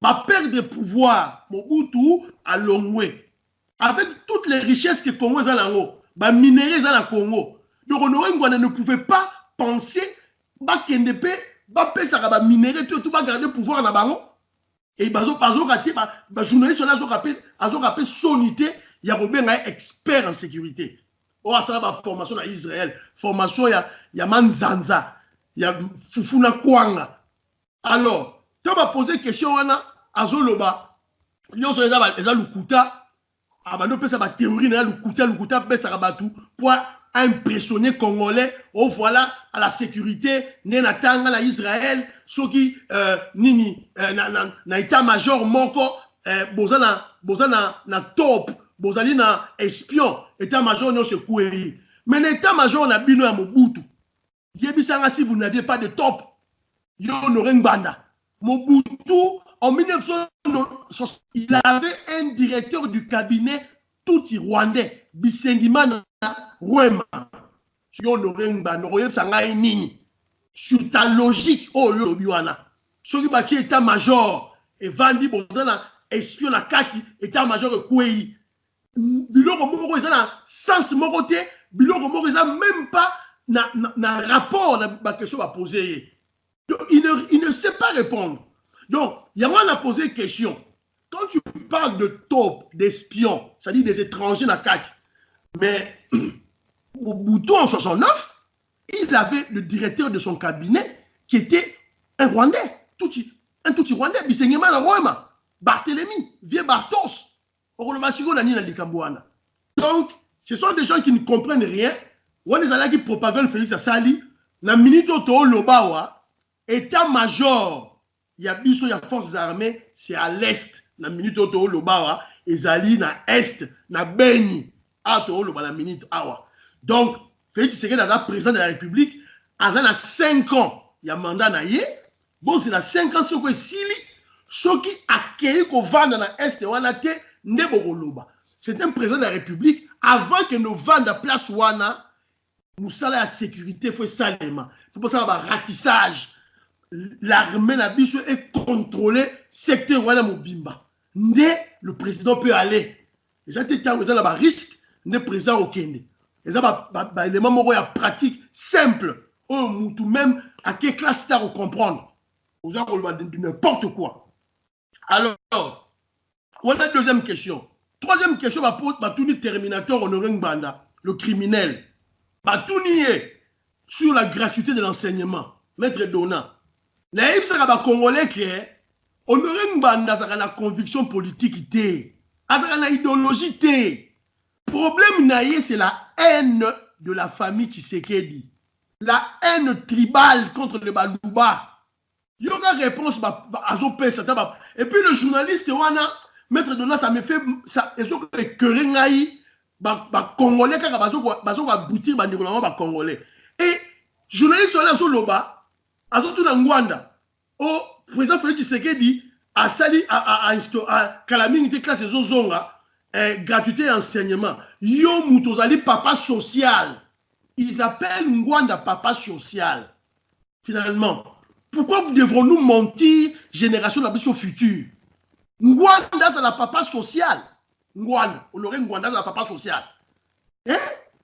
C: Ma perte de pouvoir, Mobutu a longé. Avec toutes les richesses que Congo a dans le minéraux dans le Congo. Donc, on ne pouvait pas penser que NDP va faire des minéraux, tout va garder le pouvoir dans le Congo. Et les journalistes ont rappelé sonité, il y a un expert en sécurité. Oh, ça va formation en Israël, formation il y a Manzanza, il y a Fufuna Kwanga. Alors, tu vas poser une question à Zoloba, ils ont le kuta, abandonné ça va théorie le kuta pour impressionner Congolais. Oh voilà à la sécurité, nenatanga la Israël, ceux qui nini na état-major moko bozana na top, bozali na espion, état-major non se koueri. Mais l'état-major na bino ya Mobutu. Yebisanga si vous n'avez pas de top, yo n'aurez banda. Mobutu en 1960, il avait un directeur du cabinet tout rwandais, Bisengimana Rwema. Sur ta logique, oh le biwana. Ceux qui bâti état-major et Vandi Bozana, espion à Kati, état-major et Kouei. Biloko moko ezana sens moroté, biloko moko ezana même pas na rapport na question à poser. Il ne sait pas répondre. Donc, il y a moi à poser une question. Quand tu parles de top, d'espions, c'est-à-dire des étrangers dans 4, mais au bouton en 69, il avait le directeur de son cabinet qui était un Rwandais, un tout Rwandais, Bisengema na Rwema, Barthélemy, vieux Bartos, donc, ce sont des gens qui ne comprennent rien. On est allé qui propagent Félix Assali, la minute au Lobawa, état-major. Il y a biso, il y a forces armées, c'est à l'est. La minute au Lobawa, et Zali na est, na Beni, à Loba la minute awa. Donc, Félix Tshisekedi est président de la République, à 5 ans, il y a mandat na yé. Bon, c'est dans 5 ans, ceux qui accueillent qu'on va dans la est, c'est un président de la République, avant que nous vendions la place Wana, nous sommes la sécurité, il faut salement. C'est pour ça qu'il y a un ratissage. L'armée est contrôlée, secteur Wana Mobimba. Le président peut aller. Déjà, il y a un risque, le président au Kende. Il y a un élément de pratique simple. Tout même, à quelle classe tu as à comprendre. Vous avez n'importe quoi. Alors, on a deuxième question. Troisième question, Batouni Terminator Honoré Ngbanda, le criminel. Batouni est sur la gratuité de l'enseignement. Maître Dona. Naïf Saraba Congolais qui est Honoré Ngbanda, ça a la conviction politique, ça a la idéologie. Problème naïe, c'est la haine de la famille Tshisekedi. La haine tribale contre le Balouba. Il y aura réponse à Zopé. Et puis le journaliste, Wana, Maître Dona, ça me fait. Ils ont écœuré Naï, Congolais, car ils ont abouti, Congolais. Et journaliste, Wana, Zoloba, Azotou Nangwanda, au président Félix Tshisekedi, a sali, a Kalamini, classe des Ozonga, gratuité et enseignement. Yo Moutozali, papa social. Ils appellent Ngwanda papa social. Finalement. Pourquoi devrons-nous mentir génération de la future? Ngwanda, c'est la papa social. Ngwanda, on aurait Ngwanda, c'est la papa social.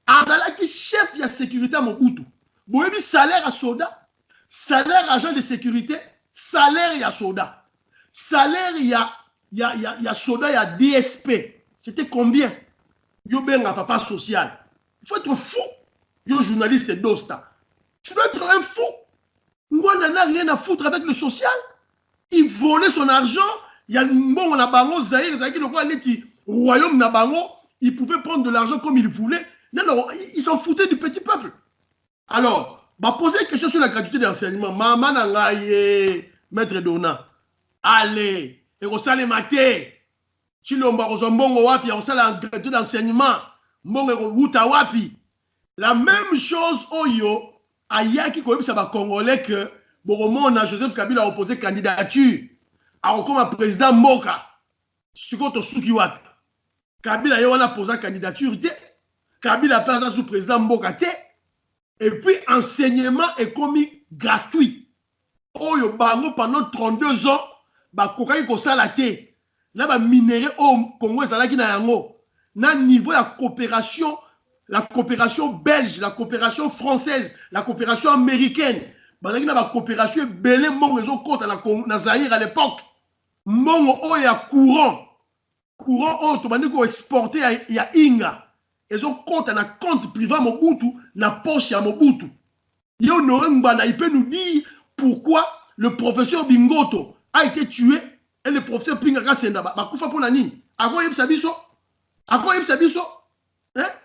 C: Azala qui chef de la sécurité à Mobutu. Vous avez salaire à soda, salaire agent de sécurité, salaire à soda. Salaire, il y a soda, il y a DSP. C'était combien? Yo ben un papa social. Il faut être fou. Yo journaliste d'Osta. Tu dois être un fou. Ngwanda n'a rien à foutre avec le social. Il volait son argent. Il y a un bon Nabango, Zahir, le royaume Nabango, il pouvait prendre de l'argent comme il voulait. Non, ils s'en foutaient du petit peuple. Alors, poser une question sur la gratuité de l'enseignement. Maman Nangaye, Maître Dona. allez ekosalema te Chilombo akozwa mbongo wapi akosala grade d'enseignement mbongo ekowuta wapi. La même chose oyo ayaki koyebisa bacongolais que bokomona Joseph Kabila a opposé candidature akokoma président mboka sikoyo tosuki wapi. Kabila ye wana posa candidature te, Kabila mpe aza sous président mboka te, et puis enseignement ekomi gratuit oyo bango pendant 32 ans bakokaki kosala te na baminere oyo Congo ezalaki na yango na niveau ya coopération, la coopération belge, la coopération française, la coopération américaine. Bazaki na ba coopération ebele mbongo ezokota na Zaïre à l'époque. Mbongo oyo ya courant oyo tobandi ko exporter ya Inga ezokota na compte privé Mobutu na poche ya Mobutu. Yo Ngwana il peut nous dire pourquoi le professeur Bingoto a été tué et le professeur Pinga Kasenda bakufa pona nini? Ako yebisa biso? Hein?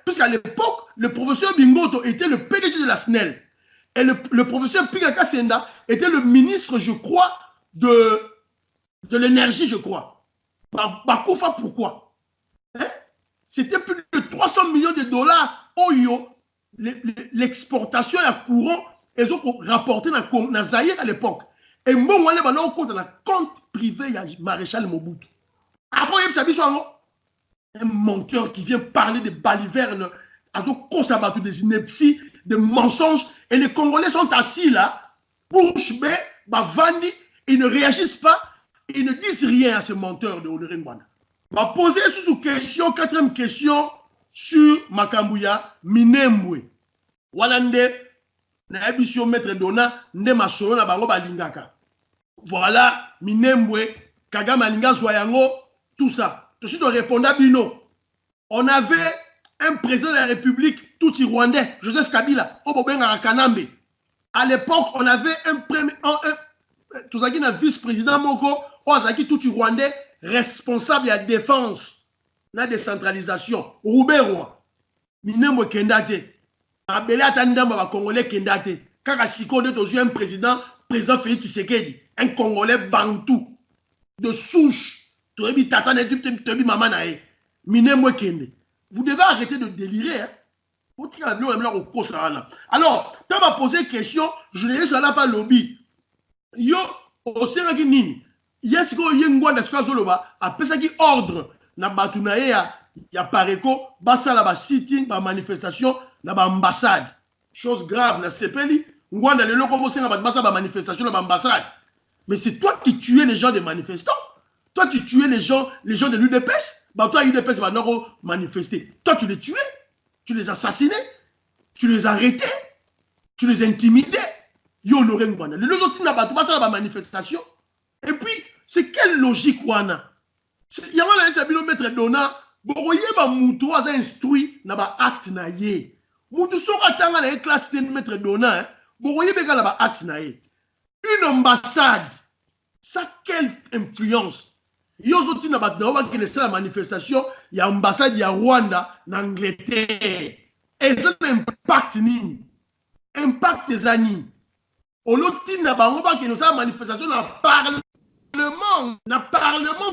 C: Puisqu'à l'époque, le professeur Bingoto était le PDG de la SNEL. Et le professeur Pinga Senda était le ministre, je crois, de l'énergie, je crois. Bakoufa, pourquoi? Hein? C'était plus de 300 millions de dollars. Oyo, l'exportation à courant, ils ont rapporté dans Zaïre à l'époque. Et moi, on compte dans le compte privé de Maréchal Mobutu. Après, il y a un menteur qui vient parler de balivernes, des inepties, des mensonges, et les Congolais sont assis là, bouche bée, bavandi, ils ne réagissent pas, ils ne disent rien à ce menteur de Honoré Ngwana. Va poser sous question, 4e question sur Makambouya Minembwe. Walande, na ebisio maître Dona, nde masolo na bango balingaka. Voilà, Minembwe, Kagame alinga Zoyango, tout ça. Tout de suite, on répondait à Bino. On avait un président de la République tout rwandais, Joseph Kabila, au Bobenga Kanambe. À l'époque, on avait un vice-président Moko, Ozaki tout rwandais, responsable de la défense, la décentralisation. Rouberwa, Minembwe Kendate, Abele Atandamba va Congolais Kendate. Kaka Siko de un président Félix Tshisekedi, un Congolais bantou, de souche. Vous devez arrêter de délirer. Alors, tu m'as posé une question, je ne sais pas lobby. Yo, au Sénégal, il y a ce qu'il y a un ordre. Na batunaye ya pareko, basa la ba sitting, ba manifestation, na ba ambassade. Chose grave, na sepeli, ngwanda le loko mosenga ba basa ba manifestation na ba ambassade. Mais c'est toi qui tuais les gens des manifestants. Toi, tu tuais les gens de l'UDPS. Bah, toi, l'UDPS va manifester. Toi, tu les tuais. Tu les assassinais. Tu les arrêtais. Tu les intimidais. Yo, Honoré Ngwana. Les autres, ça la manifestation. Et puis, c'est quelle logique, Wana? Il y a un maître Dona. Boroye ba moutou a instruit na ba acte na ye. Moutou sora tanga na classe de maître Dona. Boroye bega na ba acte na ye. Une ambassade. Ça, quelle influence? Yo zoti na batna qui laisse la manifestation, il y a ambassade ya Rwanda en Angleterre. Et ça impact ni. Impact des années. On loti na bango ba qui nous a manifestation na parlement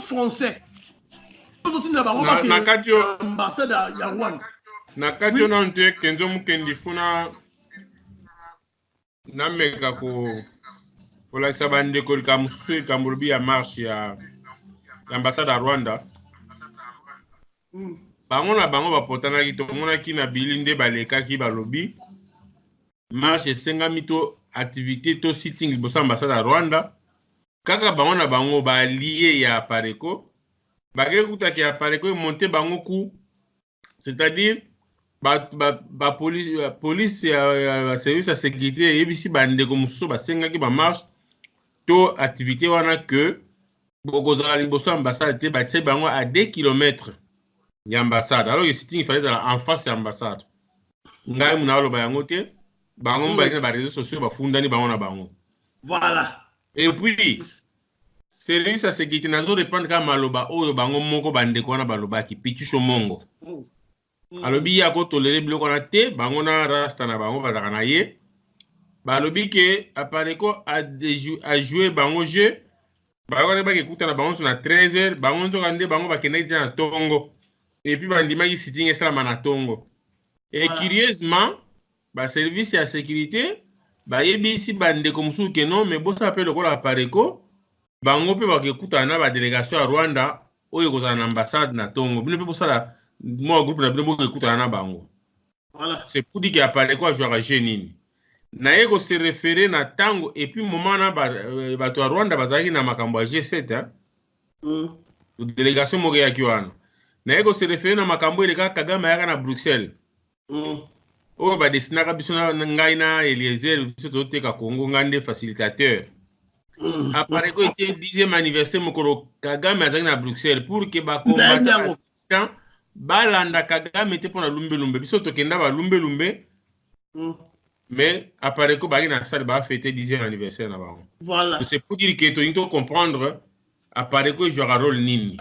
C: français. Yo zoti na bango ba qui ambassade ya Rwanda.
A: Na katio na nte Kenzo Mukendi funa na meka ko la sabande ko kamusu kamurbi ya marche ya l'ambassade à Rwanda. Bango na bango bapotana ki tomona ki na bilinde baleka ki balobi. Marche senga mito activité to sitting liboso ambassade à Rwanda. Kaka bango na bango ba lié ya Pareko. Bagé kuta ki ya Pareko monter bango ku. C'est-à-dire police service de sécurité yebisi bande ko mususu basenga ki ba marche to activité wana que Bokozala liboso ambassade te batie bango à 2 km l'ambassade. Alors que sitting il fallait aller en face de l'ambassade. Ngai muna lo bayango te bango ba na réseaux sociaux ba fundani bango na bango.
C: Voilà.
A: Et puis service à sécurité nazo dépendre ka maloba oyo bango moko bande ko na baloba ki pitisho mongo. Alobi ya ko tolérer bloko na te bango na rasta na bango bazaka na ye. Balobi ke Apareko a joué bango jeu Bango ba écouter na bango na 13h, bango nzo kande bango ba kende na tongo. Et puis bandima yi sitting esala na tongo. Et curieusement, ba service ya sécurité ba yebisi bande comme sou que non mais bossa appelle ko la pareko bango pe ba écouter na ba délégation à Rwanda oyo ko na ambassade na tongo. Bino pe bossa moi groupe na bino bo écouter na bango. Voilà, c'est pour dire qu'il y a parlé quoi jouer à Génine. Naye ko se référer na tango et puis moment na ba to Rwanda bazaki na makambo G7 hein. Délégation moria ki wana. Naye ko se référer na makambo ile ka Kagame yaka na Bruxelles. O ba destinaka biso na ngai na Eliezer biso to teka Congo ngande facilitateur. Après ko était 10e anniversaire mokolo Kagame azaki na Bruxelles pour que ba combattant balanda Kagame était pour na lumbe biso to kenda ba lumbe. Mais après que bagi na salle ba fêter 10e anniversaire na bango. Voilà. C'est pour dire que to into comprendre après que jouera rôle nini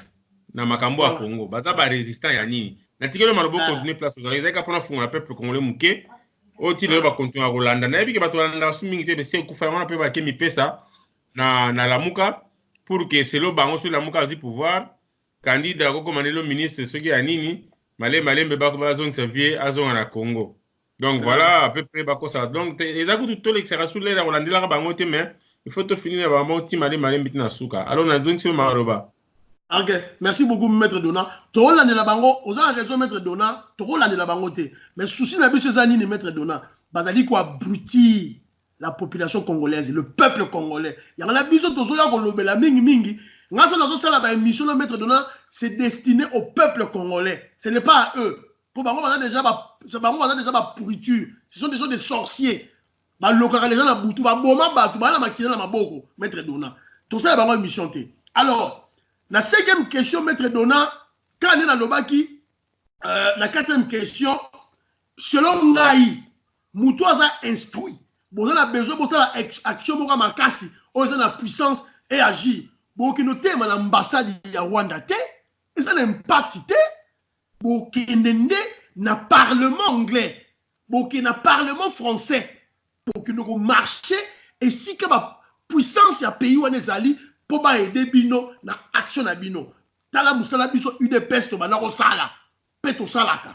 A: na makambo a Congo. Baza ba résistant ya nini. Na tikelo malobo continuer place aux Israéliens pour na funga peuple congolais muke. O tilo ba continuer à Rolanda. Na ebiki bato na sumingi te bese kufa wana pe ba kemi pesa na lamuka pour que selo bango sur lamuka du pouvoir candidat ko komandelo ministre soki ya nini malembe ba ko bazong servir azonga na Congo. Donc voilà à peu près bako ça. Donc exactement tout l'extra sur les Rolandila bango te mais il faut te finir ba bango ti malembe na suka. Alors na zong sur maroba.
C: OK, merci beaucoup maître Dona. To Rolande la bango, oza raison maître Dona, to Rolande la bango te. Mais souci na biso zani ni maître Dona, bazali ko abruti la population congolaise, le peuple congolais. Ya la biso to zoya ko lobela mingi. Ngaso na zo sala ba émission le maître Dona, c'est destiné au peuple congolais. Ce n'est pas à eux. Pour bango on a déjà ba pourriture. Ce sont des gens des sorciers. Ba lokaka les gens na butu ba boma ba tu ba na makina na maboko maître Dona. To sala bango émission te. Alors la 5e question, maître Dona, quand on est dans l'Obaki, la 4e question, selon Ngaï, Moutoua a instruit, vous avez besoin de l'action, vous avez la puissance et agir. Vous avez noté l'ambassade de Rwanda, et ça l'impact, vous avez un parlement anglais, vous avez un parlement français, vous avez marché, et si la puissance du pays où on est allé, pour aider bino na action na bino tala musala biso UDPS to bana ko sala peto salaka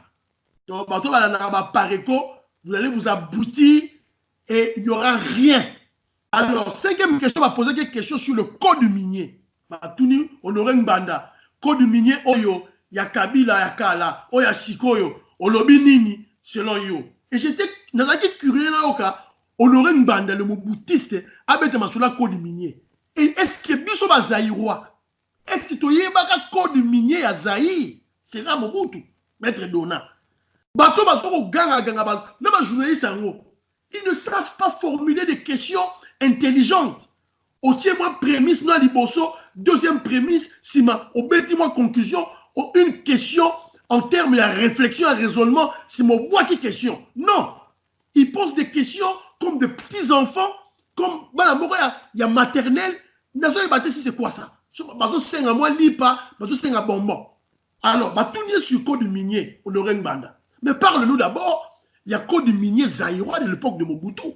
C: donc bato bana na ba pareko vous allez vous aboutir et il n'y aura rien. Alors 5e question va poser quelques questions sur le code minier batuni honoré Mbanda code minier oyo ya Kabila ya Kala oya Sikoyo olobi nini selon yo et j'étais nazaki curieux là oka honoré Mbanda le moboutiste abete masula code minier. Et est-ce que biso ba Zaïrois? Est-ce que tu y a code minier à Zaïre? C'est là Mobutu, maître Dona. Bato bato ganga ba même journaliste ils ne savent pas formuler des questions intelligentes. Au moi prémisse non liboso, deuxième prémisse sima au moi conclusion ou une question en termes de réflexion et raisonnement c'est mon bois qui question. Non, ils posent des questions comme de petits enfants. Comme il y a maternelle, si c'est quoi ça? Moi, lipa, bonbon. Alors, sur code minier, on aurait une bande. Mais parle-nous d'abord, il y a code minier zaïrois de l'époque de Mobutu.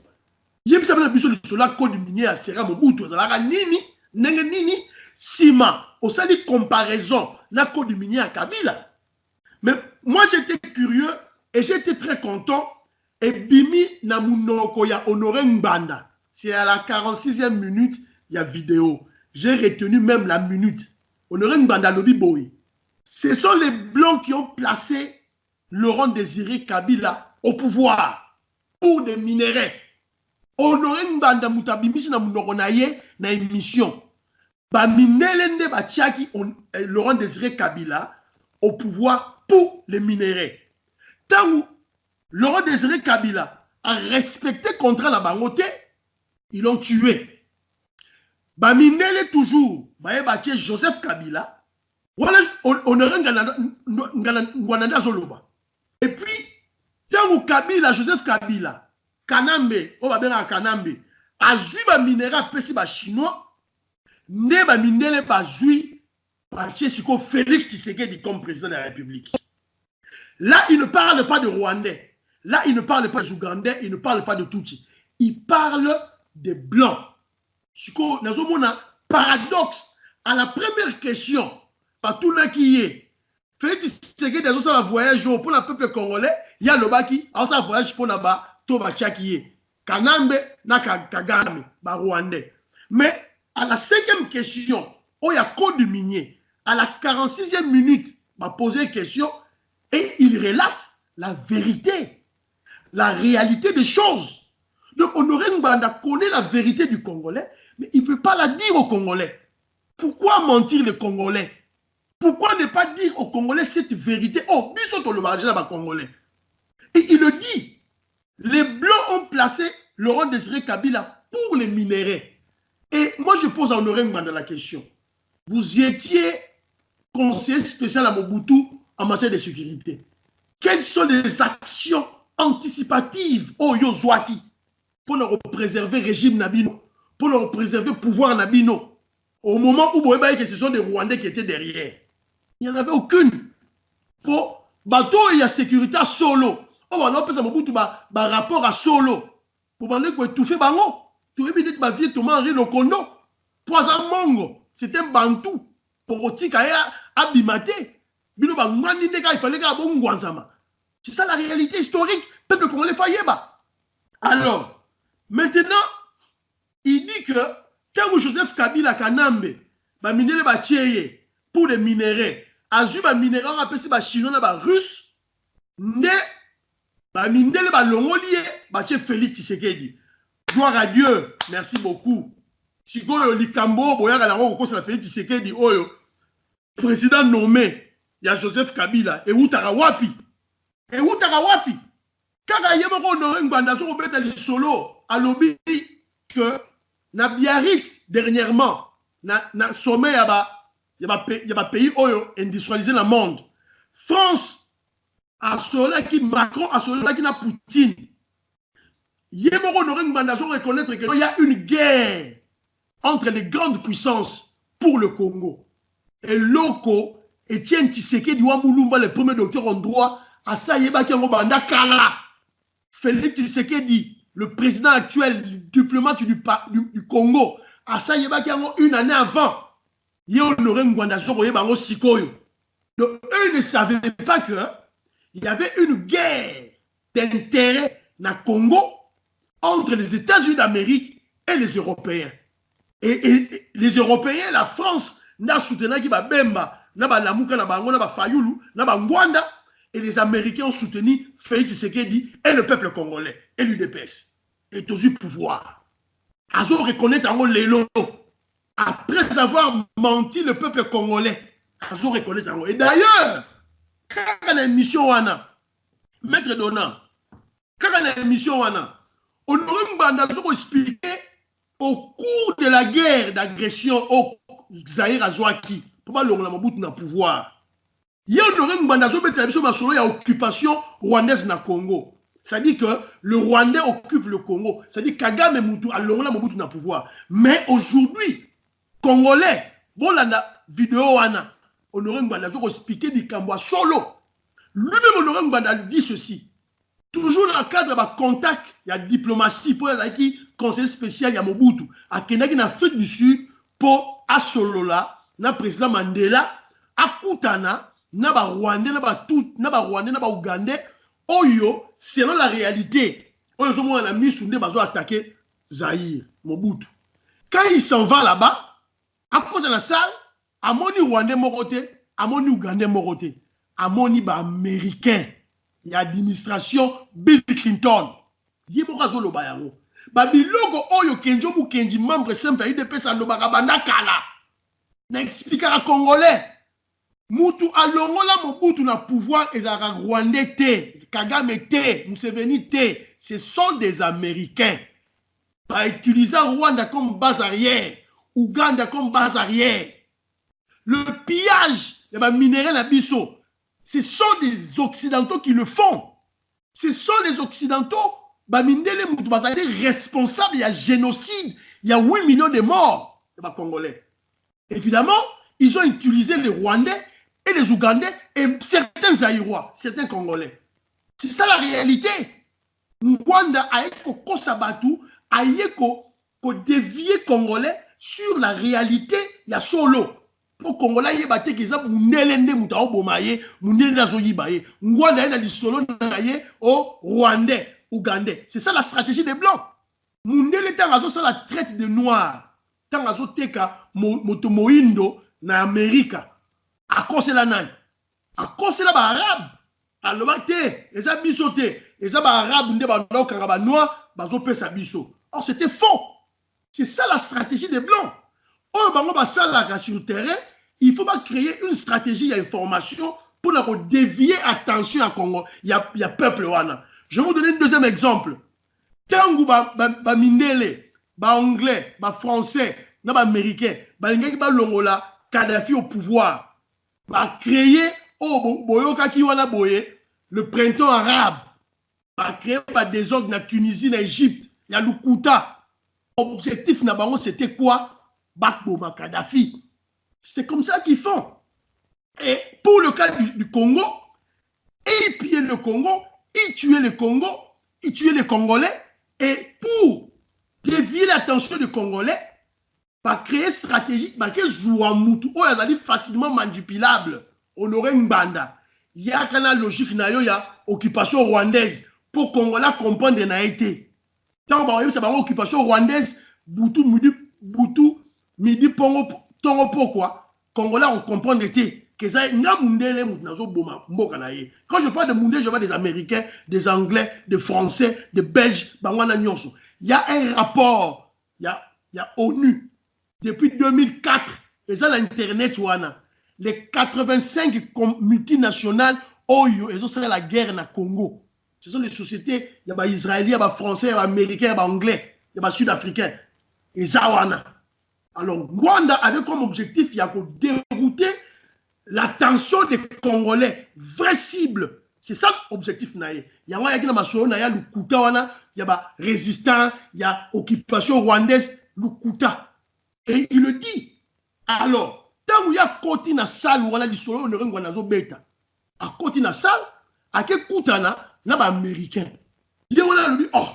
C: Il y a un code minier à Serra Mobutu. Nini, Sima, au sein de comparaison, la code minier à Kabila. Mais moi, j'étais curieux et j'étais très content. Et Bimi Namunoko ya honoré Mbanda. C'est à la 46e minute, il y a vidéo. J'ai retenu même la minute. Honoré Mbanda Lobi Boy. Ce sont les Blancs qui ont placé Laurent Désiré Kabila au pouvoir pour des minéraux. Honoré Mbanda Moutabimisi na Munokonaye na émission. Ba minelende ba tiaki Laurent Désiré Kabila au pouvoir pour les minéraux. Tant où Laurent Désiré Kabila a respecté le contrat la bangote, ils l'ont tué. Baminele toujours, Joseph Kabila, honoré Ngwananda Zoloba. Et puis, tant où Kabila, Joseph Kabila, Kanambe, on va bien à Kanambe, a vu ba minéra pesi ba chinois, ne ba minele ba zui, ba Chesiko Félix Tshisekedi comme président de la République. Là, il ne parle pas de Rwandais. Là, il ne parle pas d'Ougandais, il ne parle pas de Tutsi. Il parle des Blancs. paradoxe, à la première question, par tout là qui est, Félix Tshisekedi a un voyage pour le peuple congolais, il y a le baki, a un voyage pour là-bas, Toba Tchakiye, Kanambe, na Kagame, Rwandais. Mais à la 5e question, où il y a code minier, à la 46e minute, va poser une question et il relate la vérité, la réalité des choses. Donc, Honoré Ngbanda connaît la vérité du Congolais, mais il ne peut pas la dire aux Congolais. Pourquoi mentir les Congolais? Pourquoi ne pas dire aux Congolais cette vérité? Oh, biso le marché là-bas Congolais. Et il le dit. Les Blancs ont placé Laurent Désiré Kabila pour les minéraux. Et moi, je pose à Honoré Ngbanda la question. Vous étiez conseiller spécial à Mobutu en matière de sécurité. Quelles sont les actions anticipatives au Yozwaki pour leur préserver le régime Nabino, pour leur préserver le pouvoir Nabino, au moment où vous voyez que ce sont des Rwandais qui étaient derrière? Il n'y en avait aucune. Pour bateau, il y a sécurité à Solo. On va appeler ça Mobutu par rapport à Solo. Pour demander que tout fait bango. Tout est bien que ma vie est Henri Lokondo. Poisson Mongo. C'était un Bantou. Pour Otikaya Abimate. Il fallait que c'est ça la réalité historique. Peuple congolais Fayeba. Alors, maintenant, il dit que quand Joseph Kabila Kanambe, minéré pour les minéraux, azu minéraux, on appelle ça chinois, russe, ne minéré longolier, Félix Tshisekedi. Gloire à Dieu, merci beaucoup. Si vous avez Likambo, vous avez Félix Tshisekedi, président nommé, il y a Joseph Kabila, et Outarawapi. Et Outarawapi. Quand il y a un Ngbanda sur le solo, à l'objet que na Biarritz dernièrement, na sommet il y a un pays industrialisé dans le monde. France a cela qui Macron a cela qui n'a Poutine. Il y a un Ngbanda sur reconnaître qu'il y a une guerre entre les grandes puissances pour le Congo. Et Loko Etienne Tshisekedi Wamulumba, le premier docteur en droit, à Sayeba Banda Kala. Félix Tshisekedi, le président actuel, le diplomate du Congo, à Sayeba une année avant, il y a honoré Ngbanda Soko Sikoyo. Donc, eux ne savaient pas qu'il y avait une guerre d'intérêt dans le Congo entre les États-Unis d'Amérique et les Européens. Et les Européens, la France, n'a soutenu qui va Bemba, n'a pas Lamuka, n'a pas Angola, n'a pas Fayulu, n'a pas Ngwanda. Et les Américains ont soutenu Félix Tshisekedi et le peuple congolais et l'UDPS. Et tous eu pouvoir. Ils ont reconnaître en l'élo. Après avoir menti le peuple congolais, ils ont reconnaître en. Et d'ailleurs, quand on a une mission, Maître Dona, quand on a une mission, on aurait expliqué au cours de la guerre d'agression au Zaïre Azwaki, pour pas le Mobutu dans le pouvoir. Il y a une occupation rwandaise dans le Congo. C'est-à-dire que le Rwandais occupe le Congo. C'est-à-dire que Kagame Moutou a Mobutu dans le pouvoir. Mais aujourd'hui, Congolais, bon la vidéo, Honoré Ngbanda a expliqué du Kamboa solo. Lui-même, Honoré Ngbanda dit ceci. Toujours dans le cadre de contact, il y a diplomatie, pour qui conseiller spécial, il y a Mobutu. À Kenaki, en Afrique du Sud, pour Asolola, le président Mandela, à Koutana, Naba Rwandais, Naba Ougandais, Oyo, selon la réalité, Oyo, on a mis sous des bateaux attaquer Zaïre, Mobutu. Quand il s'en va là-bas, à côté de la salle, à Moni Rwandais Moroté, à Moni Ougandais Moroté, à Moni Américain, il y a l'administration Bill Clinton. Il y a beaucoup de choses. Babiloko Oyo Kenjo Mukenji, membre simple à UDPS, à Lobarabanda Kala. N'explique à Congolais. Moutou alongola Mobutu na pouvoir et à Rwandais te, Kagame te, Museveni te, ce sont des Américains. Par utiliser Rwanda comme base arrière, Ouganda comme base arrière. Le pillage des minéraux na biso, ce sont des Occidentaux qui le font. Ce sont les Occidentaux, Bamindele Moutou Bazali responsables, il y a génocide, il y a 8 millions de morts des Congolais. Évidemment, ils ont utilisé les Rwandais et les Ougandais et certains Zaïrois, certains Congolais. C'est ça la réalité. Rwanda a été Kosabatu, a été dévié Congolais sur la réalité, il y a solo. Pour Congolais, il y a des gens qui ont des gens au Rwandais, Ougandais. C'est ça la stratégie des Blancs. Mundele tangazo ça la traite de noirs. Tangazo teka motomoindo na Amerika. À cause de la nan. À cause de la arabe. Alors te, les abisoté, les arabes nde ba kanga noir, bazo pesa biso. Or c'était faux. C'est ça la stratégie des Blancs. Oh bango ba salaka sur le terrain, il faut pas créer une stratégie d'information pour dévier attention à Congo. Il y a peuple wana. Je vais vous donner un deuxième exemple. Tangu ba mindele, ba anglais, ba français, na ba américain, ba ngaki ba longola Kadhafi au pouvoir. Ba créer boyoka ki wana boye le printemps arabe. Ba créer ba désordre na Tunisie, na Égypte, ya Lukuta. Objectif na bango c'était quoi? Bakboma Kadhafi. C'est comme ça qu'ils font. Et pour le cas du Congo, ils pillaient le Congo, ils tuaient le Congo, ils tuaient les Congolais. Et pour dévier l'attention des Congolais, par créer une stratégie, par créer Zouamoutou, où ils allaient facilement manipulable. On aurait une bande. Il y a une logique, il y a occupation rwandaise. Pour Congolais comprendre de naïté. Tant que c'est une occupation rwandaise, Boutou, Midi, Pongo, Tongo, pourquoi Congolais, on comprend l'été. Quand je parle de Mundé, je parle des Américains, des Anglais, des Français, des Belges. Il y a un rapport, il y a ONU, depuis 2004, et ça l'Internet, les 85 multinationales, ils ont fait la guerre dans le Congo. Ce sont les sociétés, il y a des Israéliens, des Français, des Américains, des Anglais, des Sud-Africains. Et ça, alors, Rwanda avait comme objectif, il y a de dérouter l'attention des Congolais, vraie cible. C'est ça l'objectif. Il y a le Kuta, il y a résistant, il y a occupation rwandaise, le Kuta. Et il le dit. Alors, tant qu'il y a côté na salle où on a dit solo, on a dit bêta. À côté na salle, à quel Kuta na ba américain. Il dit on a dit oh.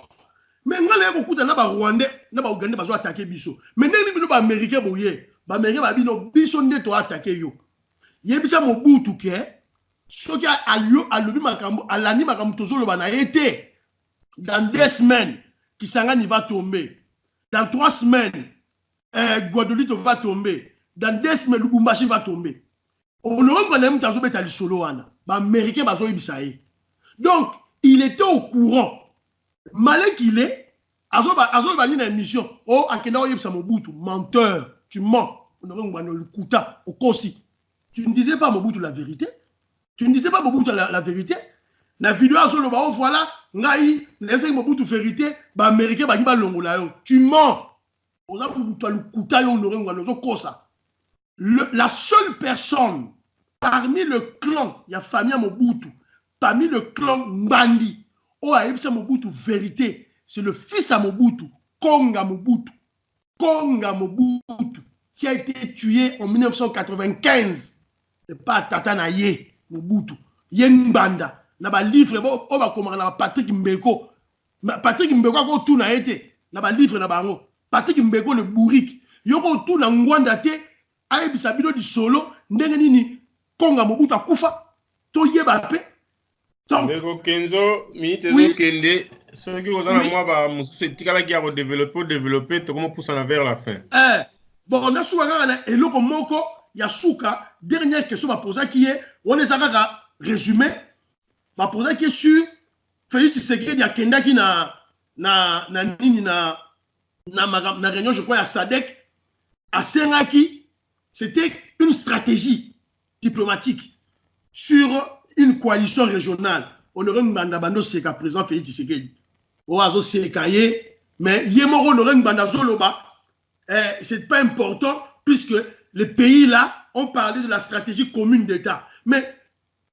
C: Mais on a dit Kuta na ba rwandais, na ba ougandais ba attaquer biso. Mais n'est pas américain boye. Ba américain ba bino biso neto attaquer yo. Yebisa Mobutu ke soki alobi makambo alani makambo tozoloba na été dans 2 semaines Kisangani va tomber, dans 3 semaines Guadeloupe va tomber, dans 2 semaines Lubumbashi va tomber. On ne reconnaît pas tazo beta lisolo wana ba américain bazo yebisa ye. Donc il était au courant. Malin qu'il est azo ba ni na émission oh akenda yebisa Mobutu menteur, tu mens. On aurait le kuta au kosi. Tu ne disais pas Mobutu la vérité. Tu ne disais pas Mobutu la vérité. La vidéo sur le bas, voilà, ngai, laissez Mobutu vérité, bah américain, bah niba longola yo. Tu mens. On a le kuta yo n'aurait pas la seule personne parmi le clan, il y a famille Mobutu, parmi le clan Mbandi, où a eu Mobutu vérité, c'est le fils à Mobutu, Konga Mobutu, qui a été tué en 1995. C'est pas Tata Naye, Mobutu. Yengbanda. Na ba livre, on va commencer à Patrick Mbeko. Patrick Mbeko a tout na été. Na ba livre na bango. Patrick Mbeko le bourrique. Yoko tout na ngwanda te. Aye bisabino di solo. Ndenge nini Konga Mobutu akufa. To yeba pe.
A: Mbeko Kenzo, minute zo kende. Ceux qui ont moi ba musetika qui a développé, to comment pousse en vers la fin.
C: Bon, on a souvent et le moko Yasuka, dernière question ma poser qui est, on les a résumé, ma poser qui est sur Félix Tshisekedi Akenda qui na réunion je crois à Sadek à Sengaki, c'était une stratégie diplomatique sur une coalition régionale. On aurait une bande bando c'est qu'à présent Félix Tshisekedi. Oazo Sekaye, mais Yemoro n'aurait une bande zoloba, c'est pas important puisque les pays là ont parlé de la stratégie commune d'État. Mais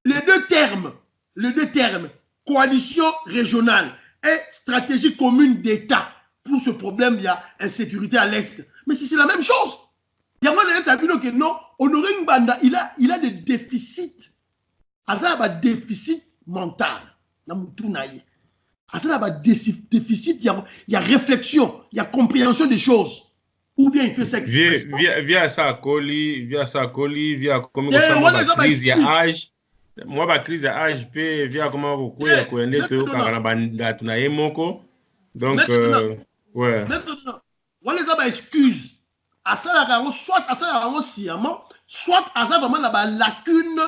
C: les deux termes, coalition régionale et stratégie commune d'État, pour ce problème, il y a insécurité à l'Est. Mais c'est la même chose. Il y a que non, Honoré Mbanda, il a des déficits. Il y a des déficits mentaux. Il y a déficit, il y a réflexion, il y a compréhension des choses. ou bien il fait ça exprès.
A: Via ça colis, via comment ça crise ya âge. Moi ba crise ya âge pe via comment beaucoup ya koende to kangana banda tuna yemoko. Donc ouais.
C: Maintenant, on les a ba excuse. À ça la soit à ça la sciemment, soit à ça vraiment la lacune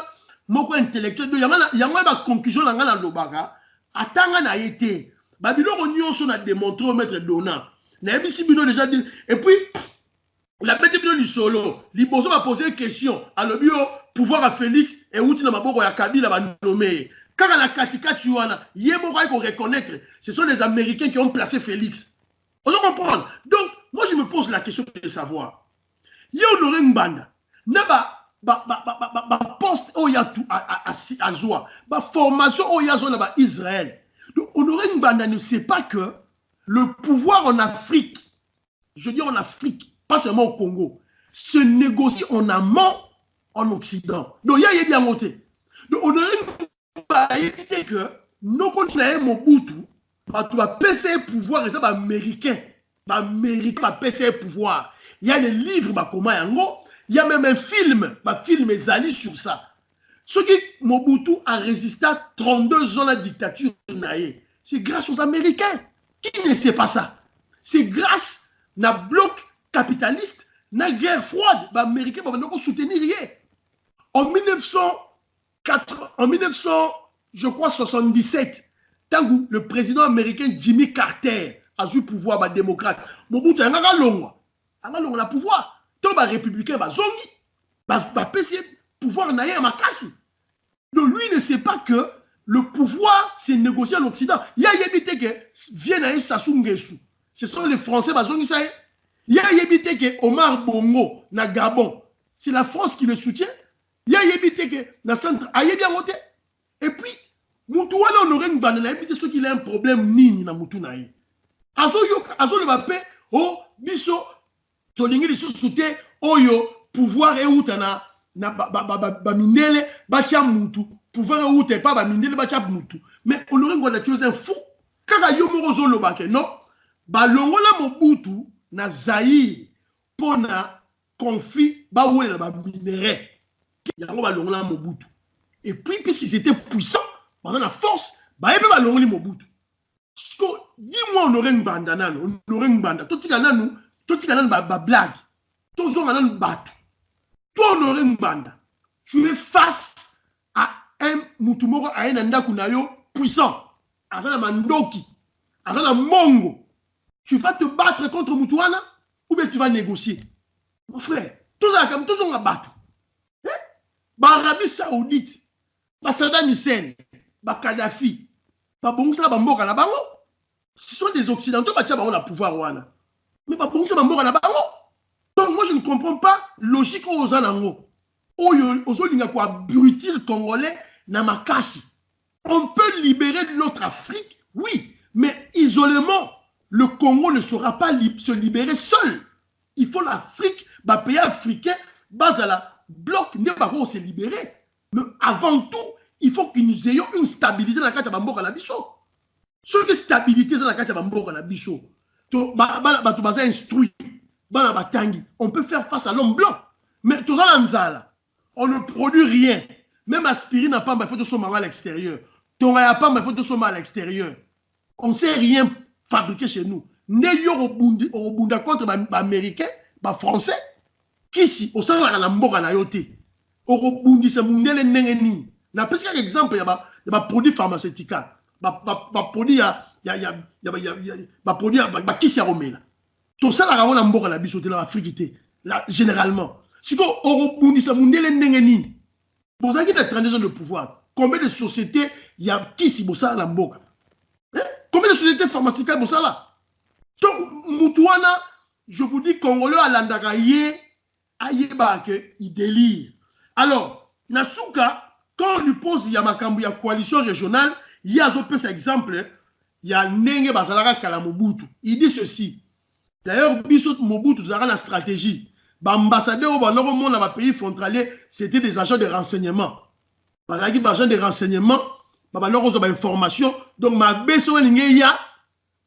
C: moko intellectuel. Yama ba conclusion la ngana lobaka. Atanga na été. Babilo nyonso na démontré au maître Dona. Na ebisi bino déjà dit et puis la bête bino ni solo. Liboso va poser une question. Alors bio pouvoir à Félix et outi na maboko ya Kabila ba nommé. Quand la katika tuana, yemo ko reconnaître, ce sont les Américains qui ont placé Félix. On doit comprendre. Donc moi je me pose la question de savoir. Yo Honoré Mbanda na ba poste oyatu à Zoa, ba formation oyazo na ba Israël. Donc Honoré Mbanda ne sait pas que le pouvoir en Afrique, je dis en Afrique, pas seulement au Congo, se négocie en amont en Occident. Donc il y a bien monté. Donc Honoré Mbanda éviter que nos conseillers Mobutu, tu vas passer pouvoir et ça va américain, va passer pouvoir. Il y a des livres comment yango, il y a même un film Zali sur ça. Ce qui Mobutu a résisté à 32 ans à la dictature naïe, c'est grâce aux Américains. Qui ne sait pas ça? C'est grâce à bloc capitaliste, à la guerre froide, les Américains ne soutenir rien. En 1977, tant le président américain Jimmy Carter a eu le pouvoir, les démocrates, Mobutu a le pouvoir. Tous les républicains, les zongi, les pouvoir naïe à Makasi. Donc lui ne sait pas que le pouvoir s'est négocié en Occident. Il y a évité que vienne à Sassou Nguesso. Ce sont les Français, il y a évité que Omar Bongo, na Gabon, c'est la France qui le soutient. Il y a évité que na centre, aïe bien voté. Et puis, Moutouala Honoré Mbanda, il a évité qu'il a un problème ni na Moutounaï. Azo le bapé, oh, biso, tolingi les soutien, oyo, pouvoir et outana, na mindele, batia Moutou. Pouvoir ou t'es pas mindele bacha mutu mais Honoré Mbanda tu es un fou kaka yo morozo lobake non balongola Mobutu na Zaïre pona conflit ba wela ba minerai yango balongola Mobutu et puis puisqu'ils étaient puissants pendant la force ba ebe balongoli Mobutu dis-moi Honoré Mbanda nano Honoré Mbanda totika nanu ba blague tozonga nanu batu toi Honoré Mbanda tu es face à un Moutoumoro a un andakunayo puissant, à un mandoki, à un mongo. Tu vas te battre contre Moutouana ou bien tu vas négocier? Mon frère, tout ça comme tout ça on va battre. L'Arabie Saoudite, Saddam Hussein, Kadhafi, Bongsa Bamboka na bango. Ce sont des Occidentaux qui ont le pouvoir. Mais Bongsa Bamboka na bango. Donc moi je ne comprends pas logique aux anango. Aujourd'hui, on a abrutir le Congolais na makasi. On peut libérer de l'autre Afrique, oui, mais isolément, le Congo ne saura pas se libérer seul. Il faut l'Afrique, les pays africains, base à la bloc, ne pas se libérer. Mais avant tout, il faut que nous ayons une stabilité dans la carte de Bamboka na biso. Ce qui est stabilité dans la carte de Bamboka na biso, instruit, on peut faire face à l'homme blanc. Mais tout ça, on ne produit rien. Même aspirine n'a pas, il faut de sommer à l'extérieur. Ton n'a pas, il faut de sommer à l'extérieur. On ne sait rien fabriquer chez nous. N'ayons au bunda contre les Américains, les Français, qui si, au sein de la mboka na yote, au bundi se mundele nengeni. Na presque un exemple, il y a des produits pharmaceutiques. Produits, qui s'y remet là. Tout ça, la ramona mboka la bisote la Afrique, généralement. Si vous avez pour ça qu'il y a des transitions de pouvoir, combien de sociétés il y a qui si bossa la mboka? Combien de sociétés pharmaceutiques bossa là? Donc, Moutouana, je vous dis, Congolais à l'Andakaye, il délire. Alors, Nasuka, quand on lui pose, il y a ma coalition régionale, il y a un peu cet exemple, il y a Nenge Bazalaka Kalamobutu. Il dit ceci. D'ailleurs, Bissot Mobutu, vous avez la stratégie. Ambassadeurs dans le pays frontalier, c'était des agents de renseignement. Parce que les agents de renseignement, ils ont des informations. Donc, ma besoin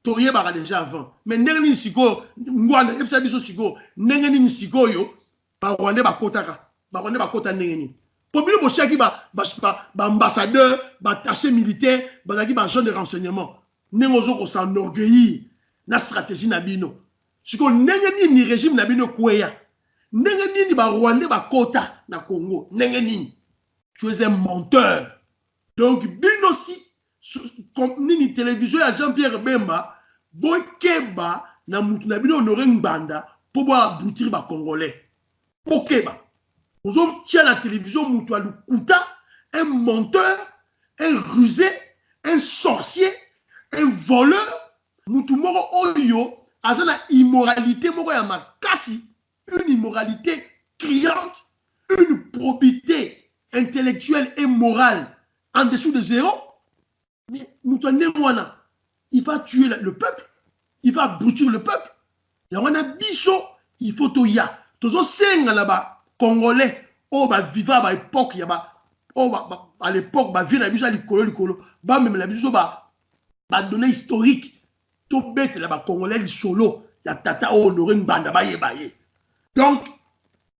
C: Torié bara déjà avant. Mais n'engeni siko, ngwana, epsa biso siko, n'engeni siko yo, ba Rwanda ba kotaka, ba Rwanda ba kota n'engeni. Pour bien bochaki ba ambassadeur, ba attaché militaire, ba zaki ba agent de renseignement. N'engozo ko s'enorgueillir na stratégie na bino. Siko n'engeni ni régime na bino kweya. N'engeni ni ba Rwanda ba kota na Congo. N'engeni. Tu es un menteur. Donc bino si ni télévision à Jean-Pierre Bemba, Bokeba, na mutu na bino honoré Ngbanda, pour boire aboutir ba Congolais. Bokeba. Vous obtenez la télévision mutu à Lukuta, un menteur, un rusé, un sorcier, un voleur, mutu moro oyo, azana immoralité moro ya makasi, une immoralité criante, une probité intellectuelle et morale en dessous de zéro. Mais Moutoné-Mouana, il va tuer le peuple, il va abrutir le peuple. Il y a un bicho, il faut tout y a. Tous les cinq là-bas, Congolais, oh, bah, vivant à l'époque, il y a à l'époque, bah, vivre la bicho à l'écolo, bah, même la bicho, bah, données historiques, tout bête là-bas, Congolais, solo, il y a Tata, honoré, Mbanda, bah, yé. Donc,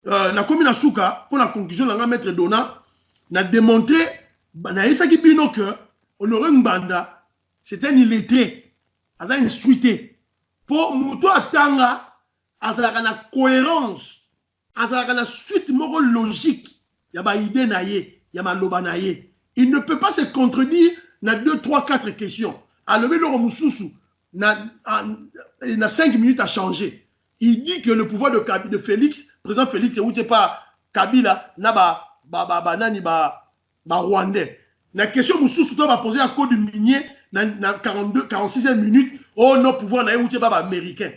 C: la commune à Souka, pour la conclusion, la maître Dona, n'a démontré, n'a fait que Honoré Mbanda, c'est un illettré, un instruité. Pour Mouto Atanga, il y a une cohérence, il y a une suite logique. Il y a une idée, il y a une loba. Il ne peut pas se contredire dans 2, 3, 4 questions. Alors, il a 5 minutes à changer. Il dit que le pouvoir de Félix, président Félix, c'est pas Kabila, nani Rwandais. La question que va poser à cause du minier dans 46e minute, oh non, pouvoir n'a américain.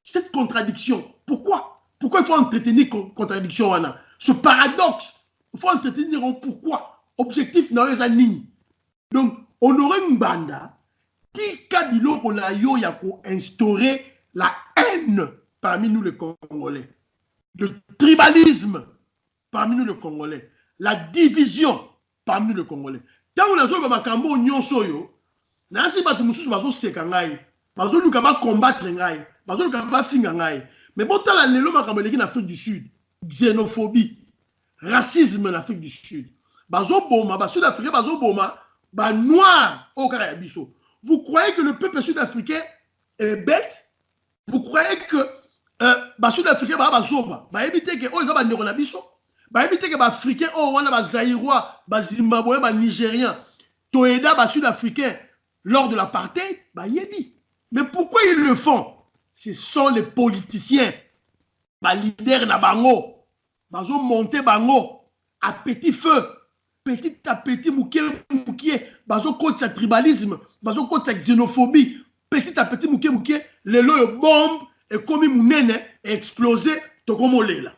C: Cette contradiction, pourquoi? Pourquoi il faut entretenir contradiction? Ce paradoxe, il faut entretenir pourquoi? Objectif n'a pas ligne. Donc, Honoré Mbanda, qui Kabilo qu'on a yo ya pour instaurer la haine parmi nous les Congolais, le tribalisme parmi nous les Congolais, la division parmi nous les Congolais. Tant que nous avons makambo nyonso yo, na si batu mususu bazo seka ngai, bazo luka ba combattre ngai, bazo luka ba finga ngai. Mais bon tant la lelo makambo leki en Afrique du Sud, xénophobie, racisme en Afrique du Sud. Bazo boma, ba sud-africain bazo boma, ba noir au Carabiso. Vous croyez que le peuple sud-africain est bête? Vous croyez que ba sud-africain ba soba, ba éviter que oh ils ba ndeko na biso? Ba éviter que les Africains, oh, on a des Zaïrois, des Zimbabwéens, des Nigériens, Toeda, des Sud-Africains, lors de l'apartheid, bah, yébi. Mais pourquoi ils le font? Ce sont les politiciens, les leaders na bango, ils ont monté bango à petit feu, petit à petit, mouké, ils ont contre le tribalisme, ils ont contre la xénophobie, petit à petit, mouké, les lois bombes, et comme ils mounène, explosé, tout comme on l'est là.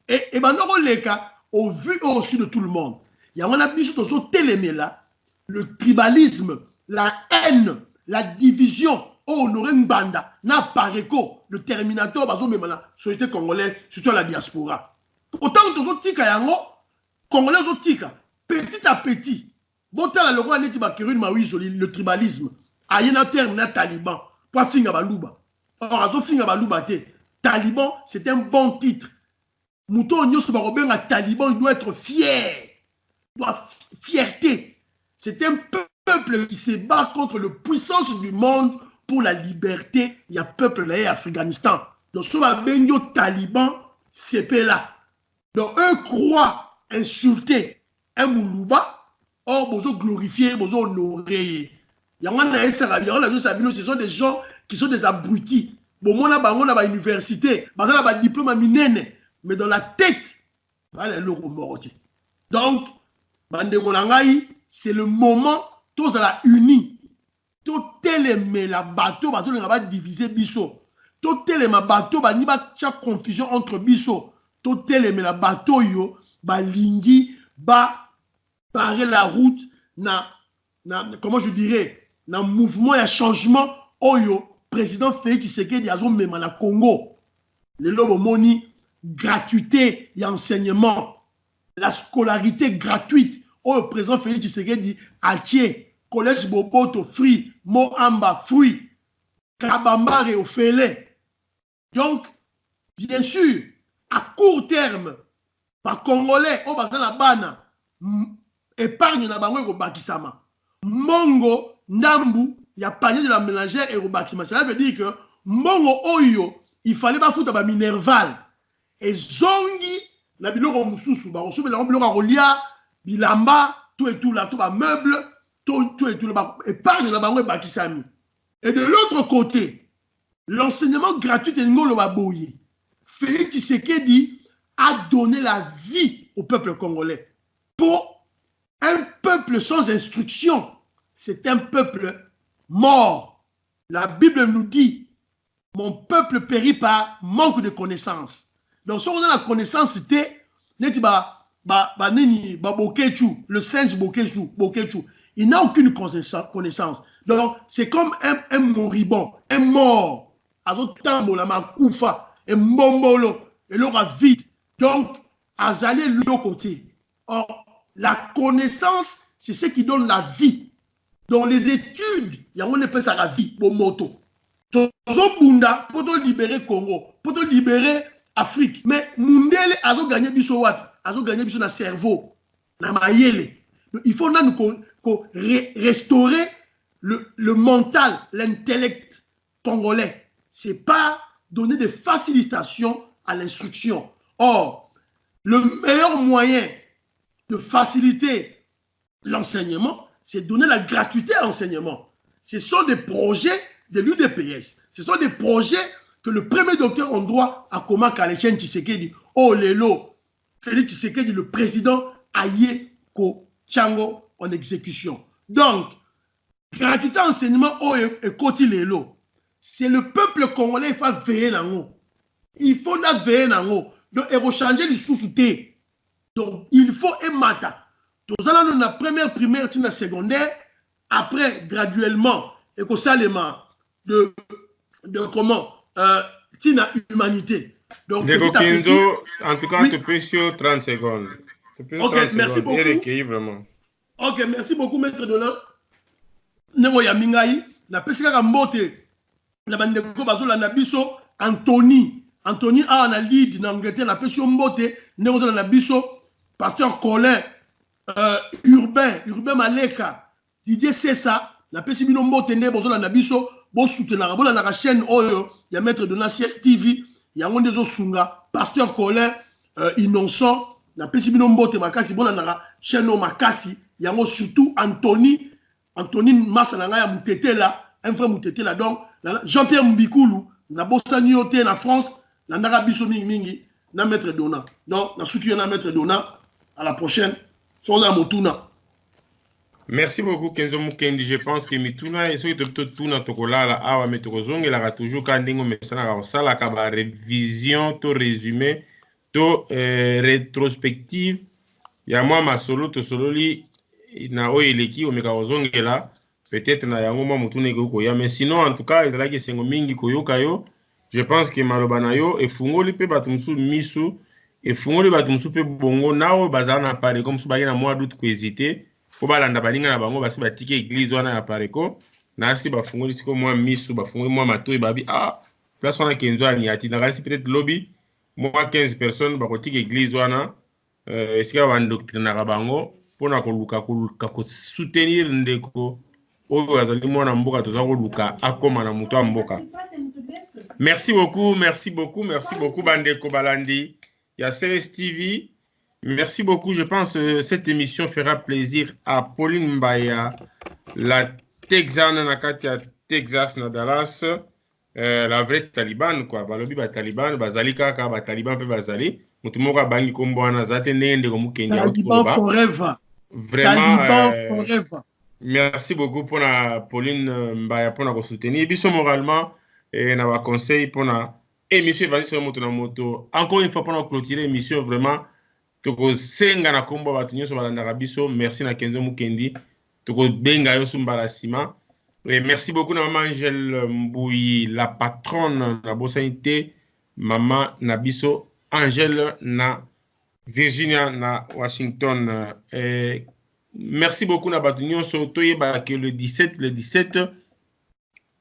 C: Et maintenant, au vu et au su de tout le monde, il y a un avis sur là, le tribalisme, la haine, la division, honoré Mbanda, n'a pas le Terminator, société congolaise, surtout la diaspora. Autant que nous avons Congolais, petit à petit, le tribalisme, il y a un terme, un taliban, pour finir balouba. Or, Taliban, c'est un bon titre. Mouton Nyos Taliban, il doit être fier. Il doit fierté. C'est un peuple qui se bat contre la puissance du monde pour la liberté. Il y a un peuple là, Afghanistan. Donc, ce Benyo Taliban, c'est là. Donc, eux croient insulter un Moulouba, or, ils glorifier, ils honorer. Il y a ce sont des gens qui sont des abrutis. Bon, on a une université, on a un diplôme minene. Mais dans la tête, donc, c'est le moment, tous à la unis, tout télémé la bateau, parce qu'on va diviser biso, tout télémé la bateau, il y a une confusion entre biso, tout télémé la bateau, yo, lingui, barrer la route, comment je dirais, dans mouvement et changement, oyo, président Félix Tshisekedi, a même na Congo, le lobo moni, gratuité et enseignement, la scolarité gratuite au président Félix Tshisekedi Atié, collège Boboto free, Moamba free, Kabambare au Félé. Donc, bien sûr, à court terme, par Congolais, on va dans la bana, épargne na bango au Bakisama. Mongo, Ndambu, il y a panier de la ménagère et au Bakisama. Cela veut dire que Mongo Oyo, il fallait pas foutre à Minerval. Et Zongi, na biloko mususu, ba reçu la biloko rolia, bilamba, tout et tout là, tout ba meuble, tout et tout là, épargne na bango Bakisami. Et de l'autre côté, l'enseignement gratuit de Ngolo Baboye, Félix Tshisekedi a donné la vie au peuple congolais. Pour un peuple sans instruction, c'est un peuple mort. La Bible nous dit, mon peuple périt par manque de connaissance. Donc, si on a la connaissance, c'était le singe Bokechu. Il n'a aucune connaissance. Donc, c'est comme un moribond, un mort. Azotambo la makoufa, un mombolo, et l'aura vide. Donc, Azalé lui au côté. Or, la connaissance, c'est ce qui donne la vie. Dans les études, il y a on appelle ça la vie, bon moto. Bunda pour libérer Congo, pour libérer Afrique. Mais Mundele a gagné biso wat, a gagné biso na cerveau, na mayele. Il faut nous restaurer le mental, l'intellect congolais. C'est pas donner des facilitations à l'instruction. Or, le meilleur moyen de faciliter l'enseignement, c'est donner la gratuité à l'enseignement. Ce sont des projets de l'UDPS. Ce sont des projets que le premier docteur en droit à Koma Kalechen Tshisekedi, oh lelo, Félix Tshisekedi, le président, aïe ko Tchango en exécution. Donc, gratuité enseignement, oh et koti lelo. C'est le peuple congolais, il faut veiller là-haut. Il faut veiller là-haut. Donc, il faut changer les sous-soutés. Donc, il faut émata. Nous allons dans la première primaire, la secondaire, après, graduellement, et que ça, de comment tina humanité. Donc,
A: Kenzo, en tout cas, oui. Tu peux sur 30 secondes.
C: Ok, merci beaucoup.
A: Et recueillir vraiment.
C: Ok, merci beaucoup, maître de l'heure. Nebo ya mingai, na pesika mbote, na bandeko bazola na biso, Anthony a na lead na Angleterre, na pesio mbote, nebo zola na biso, pasteur Colin, Urbain Maleka, Didier Cessa, na pesi bino mbote nebo zola na biso, bo soutenir bola na chaîne oyo ya maître de la CSTV ya ngonde zo sunga pasteur Colin innocent na pesi bino mbote makasi bola na chaîne o makasi yango surtout Anthony Massa na ya Mutetela un frère Mutetela donc Jean-Pierre Mbikulu na bosani yote na France na ndaka biso mingi na maître Dona donc na souki na maître Dona à la prochaine soza motuna.
A: Merci beaucoup, Kenzo Mukendi. Je pense que Mituna et ceux qui te tournent à Tokola, la Awa Metrozong, il aura toujours quand on met ça la révision, to résumé, to rétrospective. Il y a moi, ma solo, to solo li, na o eleki, o mekarozong là, peut-être na yango moi mutune koya, mais sinon, en tout cas, ils allaient que c'est mingi koyo kayo. Je pense que Malobanayo et Fungoli pe batumsu misu et Fungoli batumsu pe bongo nao bazana pare comme si bagina mois d'août ko hésiter. Faut balanda balinga na bango basi batike église wana ya pareko na si bafungoli tiko moi misu bafungoli moi matoi babi place wana Kenzo ani ati na kasi peut-être lobby moi 15 personnes bakotike église wana esika bandoctrine na bango pona koluka ko soutenir ndeko oyo azali mwana mboka toza koluka akoma na muto ya mboka. Merci beaucoup bandeko balandi ya CSTV. Merci beaucoup. Je pense que cette émission fera plaisir à Pauline Mbaya, la Texane Nakatia Texas na Dallas, la vraie Taliban quoi. Balobi ba Taliban, bazali kaka ba Taliban pe bazali. Mutumoka bangi kombo na zate nende ko Mukenya.
C: Taliban forever.
A: Vraiment.
C: Taliban forever.
A: Merci beaucoup pour la Pauline Mbaya pour nous soutenir. Biso moralement et na ba conseil pour na émission va sur moto. Encore une fois pour nous clôturer l'émission vraiment. Toko senga na kombo batu nyonso balandaka biso. Merci na Kenzo Mukendi. Toko benga yo sumbala sima. Et merci beaucoup na maman Angèle Mbouyi, la patronne na bosanité. Maman Nabiso Angèle na Virginia na Washington. Merci beaucoup na batu nyonso. Toyeba que le 17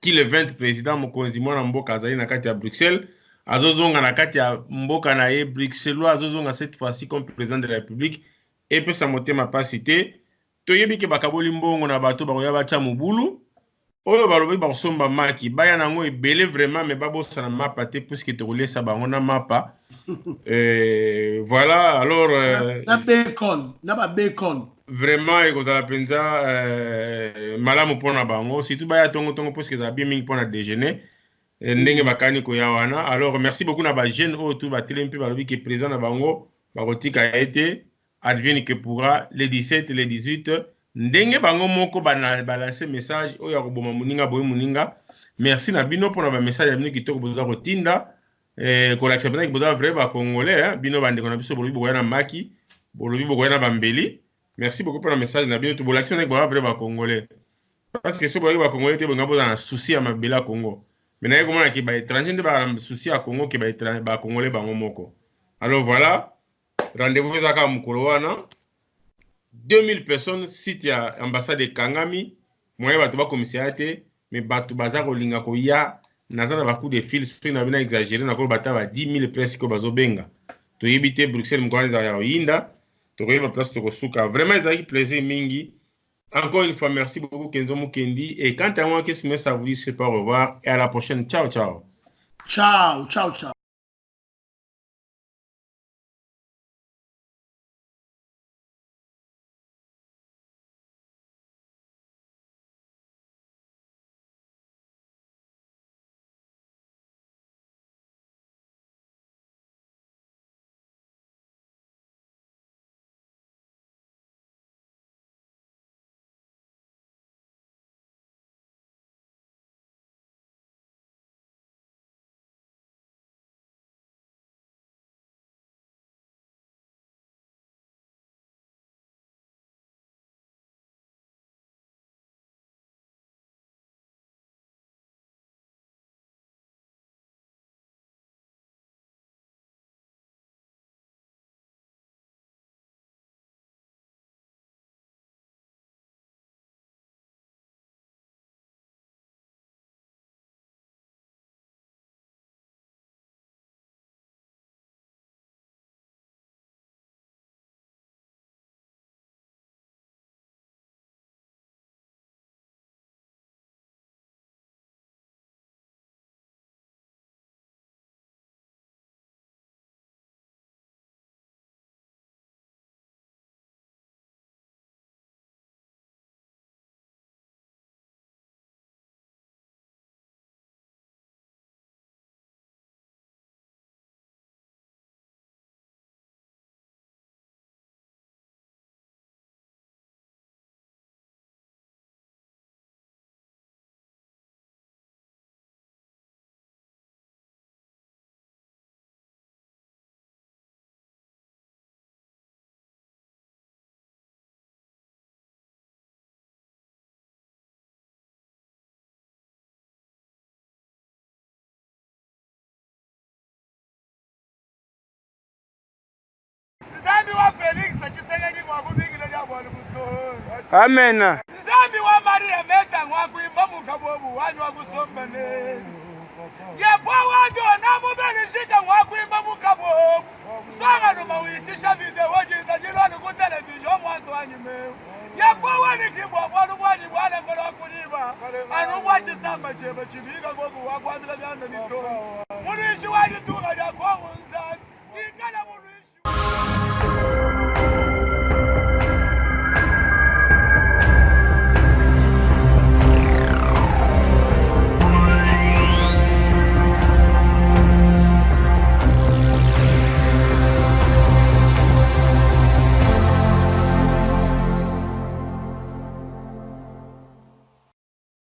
A: qui le 20 président mokonzi mwana mboka azali na kati ya Bruxelles azozonga na kati ya mboka na ye Bruxellois azozonga cette fois-ci comme président de la République epesa motema pasi te toyebi ke bakaboli mbongo na bato bakoya batya mobulu oyo balobi bakosomba maki baya nango ebele vraiment mais babosana mapa te puisque tokolesa bango na mapa voilà alors
C: na bacon
A: vraiment ekozala mpenza malamu mpona bango surtout baya tongo puisque ezala bien mingi mpona déjeuner ndenge bakani koya wana alors merci beaucoup na bajeune oyo tu batelemi mpe balobi ke président na bango bakotika ete advienne que pourra le 17 le 18 ndenge bango moko balance message oyo ya koboma moninga boye moninga merci na bino mpona bamessage ya bino kitoko boza kotinda kolakisa mpena boza vrai bacongolais bino bandeko na biso bolobi bokoya na maki bolobi bokoya na bambeli merci beaucoup mpona message na bino tobolakisa mpena boza vrai bacongolais parce que so boyaki bacongolais te bonga boza na souci ya mabele ya congo mais naye komona ke baétranger nde baa na souci ya congo ke bacongolais bango moko alors voilà rendez-vous ezaka mokolo wana 2000 personnes site ya ambassade ekangami moye bato bakomisaya te mais bato baza kolinga koya naza na bacoup de fil soki na bina exagéré na koloba ata ba 10 000 presque oyo bazobenga toyebi te Bruxelles mokolo wana ezala ya koyinda tokoyeba place tokosuka vraiment ezalaki plaisir mingi encore une fois merci beaucoup Kenzo Mukendi et quant à moi qu'est-ce que ça vous dit c'est pas au revoir et à la prochaine ciao ciao
C: ciao ciao ciao
B: Nzambi wa Felix Tshisekedi kwa kubingile diabolo buto.
D: Amen.
B: Nzambi wa Maria Meta kwa kuimba mukabobu wanywa kusombane. Yepo wado na mubelishika kwa kuimba mukabobu. Sanga no mawitisha video jinda jiloni ku television mwanto anyime. Yepo wani kibwa bwalu bwani bwana ngolo kuliba. Anu bwachi samba cheba chibiga gogo wakwambila byanda mito. Munishi wadi tunga ya kwa nzambi. Ikala munishi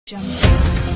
E: Jump.